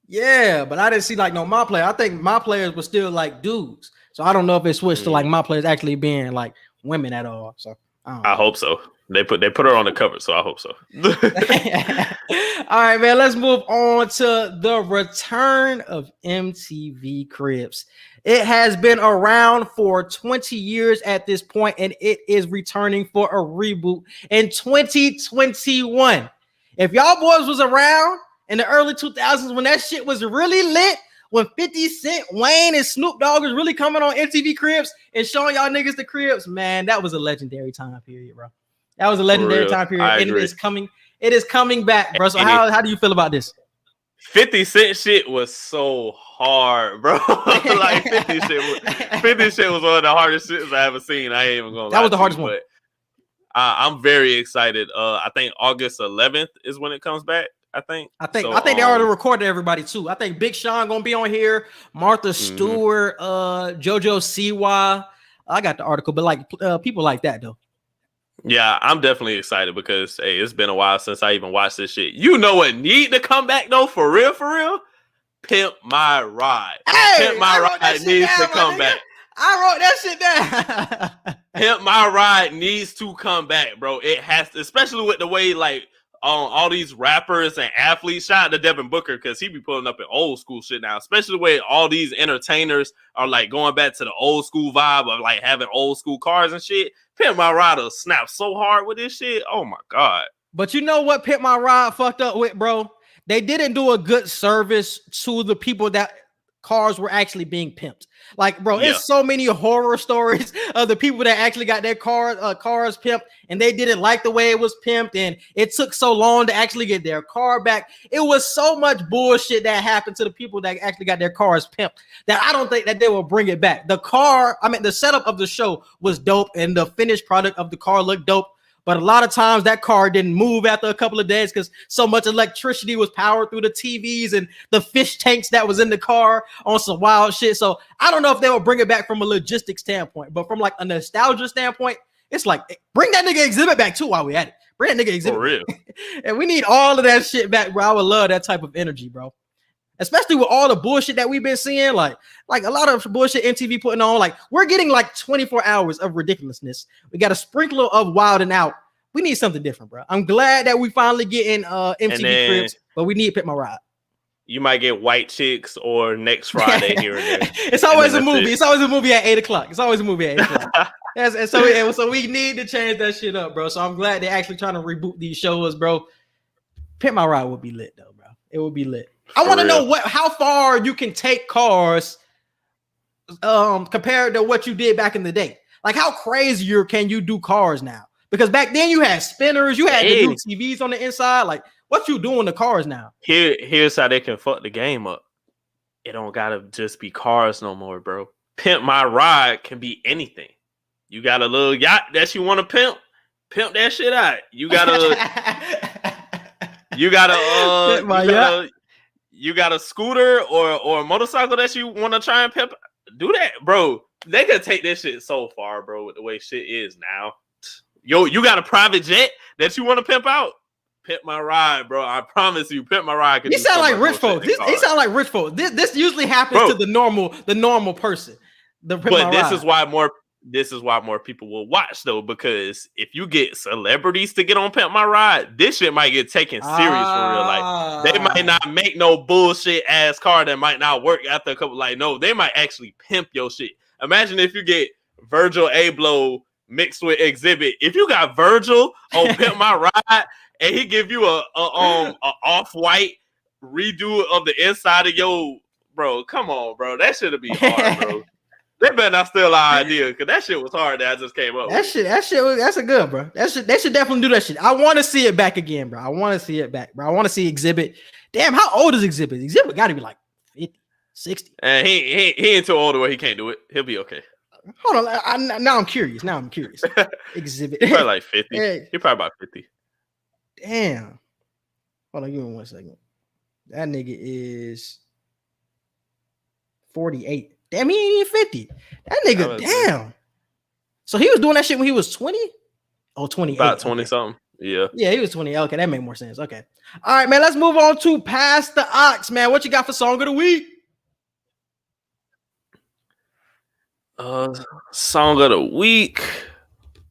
Yeah, but I didn't see like no my player. I think my players were still like dudes. So I don't know if it switched to like my players actually being like women at all. So I hope so. They put her on the cover, so I hope so. All right, man. Let's move on to the return of MTV Cribs. It has been around for 20 years at this point, and it is returning for a reboot in 2021. If y'all boys was around in the early 2000s when that shit was really lit, when 50 Cent, Wayne, and Snoop Dogg was really coming on MTV Cribs and showing y'all niggas the Cribs, man, that was a legendary time period, bro. That was a legendary time period, and it is coming. It is coming back, bro. So how do you feel about this? 50 Cent shit was so hard, bro. Like 50 shit was one of the hardest shits I ever seen. I ain't even gonna lie. That was the hardest one. But I'm very excited. I think August 11th is when it comes back. I think they already recorded everybody too. I think Big Sean gonna be on here, Martha Stewart, JoJo Siwa. I got the article, but like people like that though. Yeah, I'm definitely excited because hey, it's been a while since I even watched this shit. You know what need to come back though, for real? Pimp My Ride. Hey, Pimp My Ride needs to come back. I wrote that shit down. Pimp My Ride needs to come back, bro. It has to, especially with the way like all these rappers and athletes. Shout out to Devin Booker because he be pulling up in old school shit now, especially the way all these entertainers are like going back to the old school vibe of like having old school cars and shit. Pimp My Ride will snap so hard with this shit. Oh my God. But you know what Pimp My Ride fucked up with, bro? They didn't do a good service to the people that cars were actually being pimped. Like, bro, Yeah. it's so many horror stories of the people that actually got their cars pimped and they didn't like the way it was pimped, and it took so long to actually get their car back. It was so much bullshit that happened to the people that actually got their cars pimped that I don't think that they will bring it back. The setup of the show was dope and the finished product of the car looked dope. But a lot of times that car didn't move after a couple of days because so much electricity was powered through the TVs and the fish tanks that was in the car on some wild shit. So I don't know if they will bring it back from a logistics standpoint, but from like a nostalgia standpoint, it's like, bring that nigga Exhibit back too while we at it. Bring that nigga Exhibit. For real. And we need all of that shit back, bro. I would love that type of energy, bro. Especially with all the bullshit that we've been seeing, like a lot of bullshit MTV putting on. Like, we're getting like 24 hours of ridiculousness. We got a sprinkler of wild and out. We need something different, bro. I'm glad that we finally getting MTV Cribs, but we need Pick My Ride. You might get White Chicks or Next Friday here and there. It's always a movie. It's always a movie at 8:00. It's always a movie at 8:00. And so we need to change that shit up, bro. So I'm glad they're actually trying to reboot these shows, bro. Pick My Ride would be lit, though, bro. It would be lit. I want to know how far you can take cars compared to what you did back in the day. Like, how crazier can you do cars now? Because back then you had spinners, you had the new TVs on the inside. Like, what you doing to cars now? Here's how they can fuck the game up. It don't gotta just be cars no more, bro. Pimp My Ride can be anything. You got a little yacht that you want to pimp that shit out. You got a scooter or a motorcycle that you want to try and pimp. Do that, bro. They could take this shit so far, bro, with the way shit is now. Yo, you got a private jet that you want to pimp out? Pimp My Ride, bro. I promise you, Pimp My Ride. You sound like rich folks. They sound like rich folks. This usually happens to the normal person. This is why more people will watch, though, because if you get celebrities to get on Pimp My Ride, this shit might get taken serious for real. Like, they might not make no bullshit ass car that might not work after a couple. Like, no, they might actually pimp your shit. Imagine if you get Virgil Abloh mixed with Exhibit. If you got Virgil on Pimp My Ride and he give you a off-white redo of the inside of your, bro, come on, bro. That should be hard, bro. They better not steal our idea, because that shit was hard that I just came up with. That's a good, bro. They should definitely do that shit. I want to see it back again, bro. I want to see it back, bro. I want to see Exhibit. Damn, how old is Exhibit? Exhibit got to be like 50, 60. And he ain't too old where he can't do it. He'll be okay. Hold on. Now I'm curious. Exhibit. He's probably like 50. Hey. He's probably about 50. Damn. Hold on, give me 1 second. That nigga is 48. Damn, he ain't even 50. That nigga, damn. So he was doing that shit when he was 20? Oh, 28. About 20 something. Yeah. Yeah, he was 20. Okay, that made more sense. Okay. All right, man. Let's move on to Pass the Ox, man. What you got for Song of the Week? Song of the Week.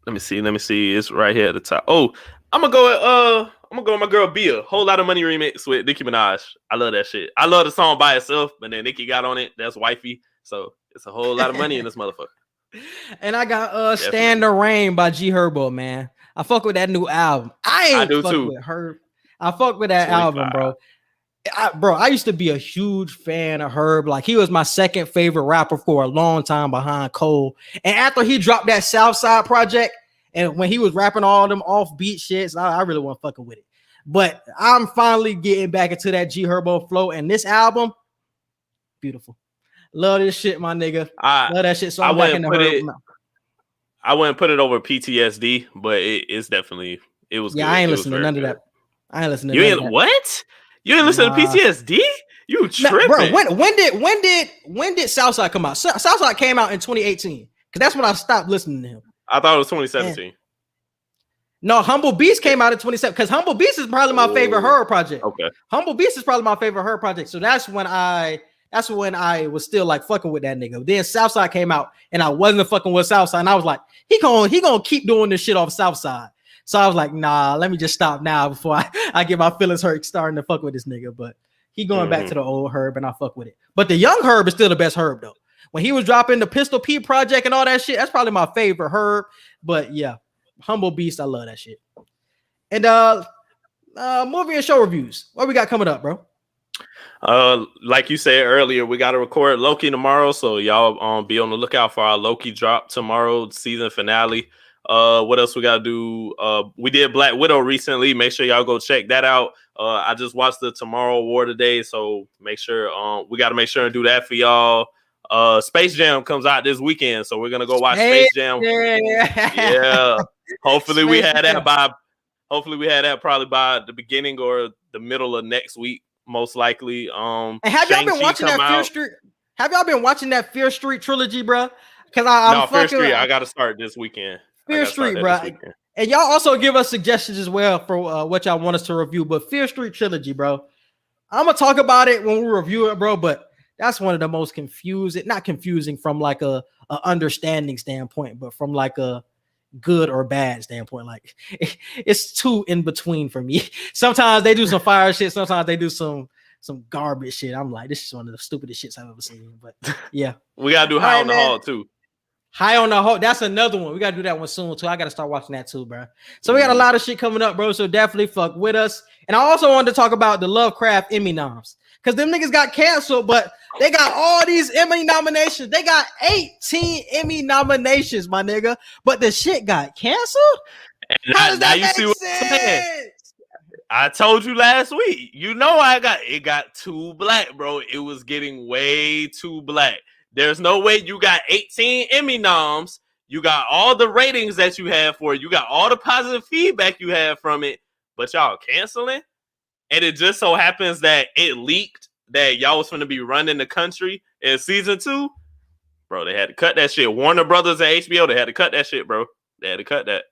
Let me see. It's right here at the top. Oh, I'm gonna go with my girl Bia. Whole Lot of Money remix with Nicki Minaj. I love that shit. I love the song by itself, but then Nicki got on it. That's wifey. So it's a whole lot of money in this motherfucker. And I got Stand the Rain by G Herbo, man. I fuck with that new album. I do too. With Herb. I fuck with that 25. Album, bro. I used to be a huge fan of Herb. Like, he was my second favorite rapper for a long time behind Cole. And after he dropped that Southside project, and when he was rapping all them offbeat shits, I really wasn't fucking with it. But I'm finally getting back into that G Herbo flow, and this album, beautiful. Love this shit, my nigga. Love that shit. So I'm back in the Herb. I wouldn't put it over PTSD, but it's definitely, it was. Yeah, good. I ain't listening to none of that. I ain't listening to none of that. What? You didn't listen to PTSD? You tripping? Bro, when did Southside come out? Southside came out in 2018, because that's when I stopped listening to him. I thought it was 2017. No, Humble Beast came out in 2017, because Humble Beast is probably my favorite horror project. Okay. Humble Beast is probably my favorite horror project. So that's when I was still like fucking with that nigga. Then Southside came out and I wasn't fucking with Southside. And I was like, he gonna keep doing this shit off Southside. So I was like, nah, let me just stop now before I get my feelings hurt starting to fuck with this nigga. But he going back to the old Herb and I fuck with it. But the young Herb is still the best Herb though. When he was dropping the Pistol P project and all that shit, that's probably my favorite Herb. But yeah, Humble Beast, I love that shit. And movie and show reviews. What we got coming up, bro? Like you said earlier, we got to record Loki tomorrow, so y'all be on the lookout for our Loki drop tomorrow, season finale. What else we got to do? We did Black Widow recently. Make sure y'all go check that out. I just watched the Tomorrow War today, so make sure we got to make sure and do that for y'all. Space Jam comes out this weekend, so we're gonna go watch Space Jam. Yeah. Hopefully we had that probably by the beginning or the middle of next week, most likely. And have y'all been watching that Fear Street? Have y'all been watching that Fear Street trilogy, bro? Because I'm Fear Street, I gotta start this weekend. Fear Street, bro. And y'all also give us suggestions as well for what y'all want us to review. But Fear Street trilogy, bro. I'm gonna talk about it when we review it, bro. But that's one of the most not confusing from like a understanding standpoint, but from like a good or bad standpoint. Like it's too in between for me. Sometimes they do some fire shit, sometimes they do some garbage shit. I'm like, this is one of the stupidest shits I've ever seen. But yeah, we gotta do High on the Hog too. High on the Hog, that's another one. We gotta do that one soon too. I gotta start watching that too, bro. So we got a lot of shit coming up, bro. So definitely fuck with us. And I also wanted to talk about the Lovecraft Emmy noms, because them niggas got canceled, but they got all these Emmy nominations. They got 18 Emmy nominations, my nigga. But the shit got canceled? How does that make sense? I told you last week. You know it got too black, bro. It was getting way too black. There's no way you got 18 Emmy noms. You got all the ratings that you have for it. You got all the positive feedback you have from it. But y'all canceling? And it just so happens that it leaked that y'all was going to be running the country in season 2. Bro, they had to cut that shit. Warner Brothers and HBO, they had to cut that shit, bro. They had to cut that.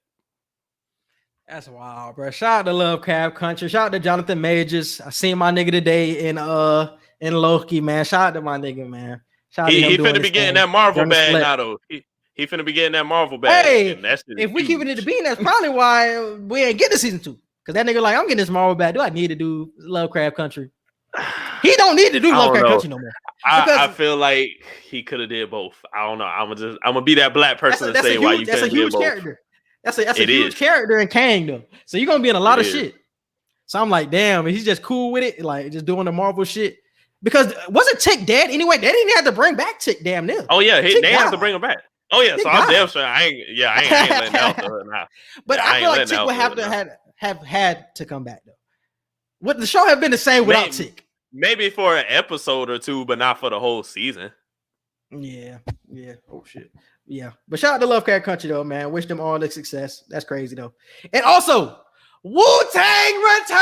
That's wild, bro. Shout out to Lovecraft Country. Shout out to Jonathan Majors. I seen my nigga today in Loki, man. Shout out to my nigga, man. He finna be getting that Marvel bag now, though. He finna be getting that Marvel bag. Hey, if we keep it in the bean, that's probably why we ain't getting season 2. Because that nigga like, I'm getting this Marvel bag. Do I need to do Lovecraft Country? He don't need to do Lovecraft Country no more. I feel like he could have did both. I don't know. I'm gonna be that black person to say why you couldn't do both. Character. That's a huge character in Kang though. So you're gonna be in a lot of shit. So I'm like, damn, he's just cool with it, like just doing the Marvel shit. Because wasn't Tick dead anyway? They didn't have to bring back Tick damn near. Oh yeah, they have to bring him back. Oh yeah, so I'm damn sure I ain't letting out to her now. But I feel like Tick would have had to come back though. Would the show have been the same without Tick? Maybe for an episode or two, but not for the whole season. Yeah. Oh shit. Yeah. But shout out to Lovecraft Country though, man. Wish them all the success. That's crazy though. And also, Wu-Tang returns.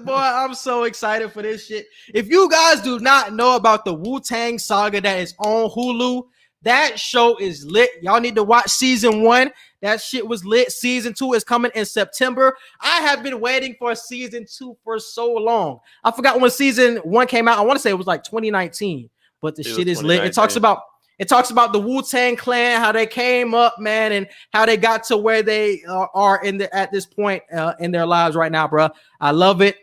Boy, I'm so excited for this shit. If you guys do not know about the Wu-Tang saga that is on Hulu, that show is lit. Y'all need to watch season 1. That shit was lit. Season 2 is coming in September. I have been waiting for season 2 for so long. I forgot when season 1 came out. I want to say it was like 2019, but the shit is lit. It talks about the Wu-Tang Clan, how they came up, man, and how they got to where they are at this point in their lives right now, bro. I love it.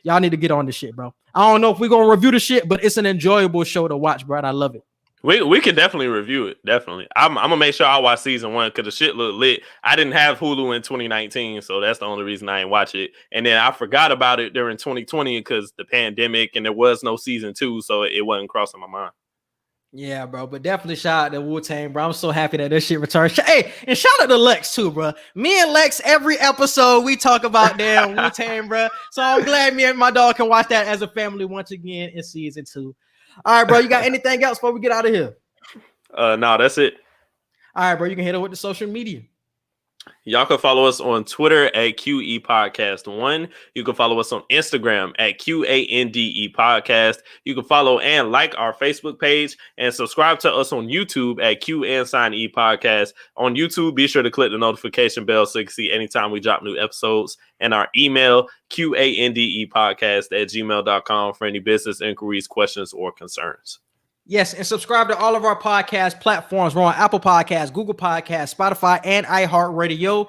Y'all need to get on this shit, bro. I don't know if we're gonna review the shit, but it's an enjoyable show to watch, bro. And I love it. We can definitely review it. Definitely. I'm gonna make sure I watch season 1 because the shit look lit. I didn't have Hulu in 2019, so that's the only reason I ain't watch it. And then I forgot about it during 2020 because the pandemic and there was no season 2, so it wasn't crossing my mind. Yeah, bro, but definitely shout out to Wu-Tang, bro. I'm so happy that this shit returned. Hey, and shout out to Lex too, bro. Me and Lex, every episode we talk about damn Wu-Tang, bro. So I'm glad me and my dog can watch that as a family once again in season 2. All right, bro. You got anything else before we get out of here? No, that's it. All right, bro. You can hit it with the social media. Y'all can follow us on Twitter at QE Podcast 1. You can follow us on Instagram at QANDE Podcast. You can follow and like our Facebook page and subscribe to us on YouTube at QAnSignE Podcast. On YouTube, be sure to click the notification bell so you can see anytime we drop new episodes. And our email, QANDE Podcast at gmail.com for any business inquiries, questions, or concerns. Yes, and subscribe to all of our podcast platforms. We're on Apple Podcasts, Google Podcasts, Spotify, and iHeartRadio.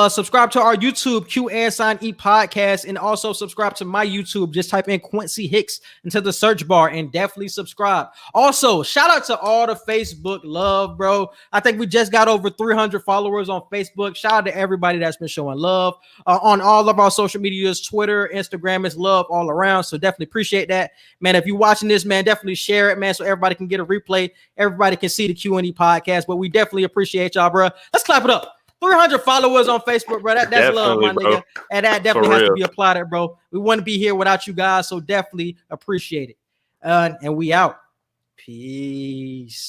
Subscribe to our YouTube, Q and Sign E Podcast, and also subscribe to my YouTube. Just type in Quincy Hicks into the search bar and definitely subscribe. Also, shout out to all the Facebook love, bro. I think we just got over 300 followers on Facebook. Shout out to everybody that's been showing love on all of our social medias, Twitter, Instagram. It's love all around, so definitely appreciate that, man. If you're watching this, man, definitely share it, man, so everybody can get a replay. Everybody can see the Q&E podcast, but we definitely appreciate y'all, bro. Let's clap it up. 300 followers on Facebook, bro. That's definitely love, my nigga. And that definitely has to be applauded, bro. We wouldn't be here without you guys, so definitely appreciate it. And we out. Peace.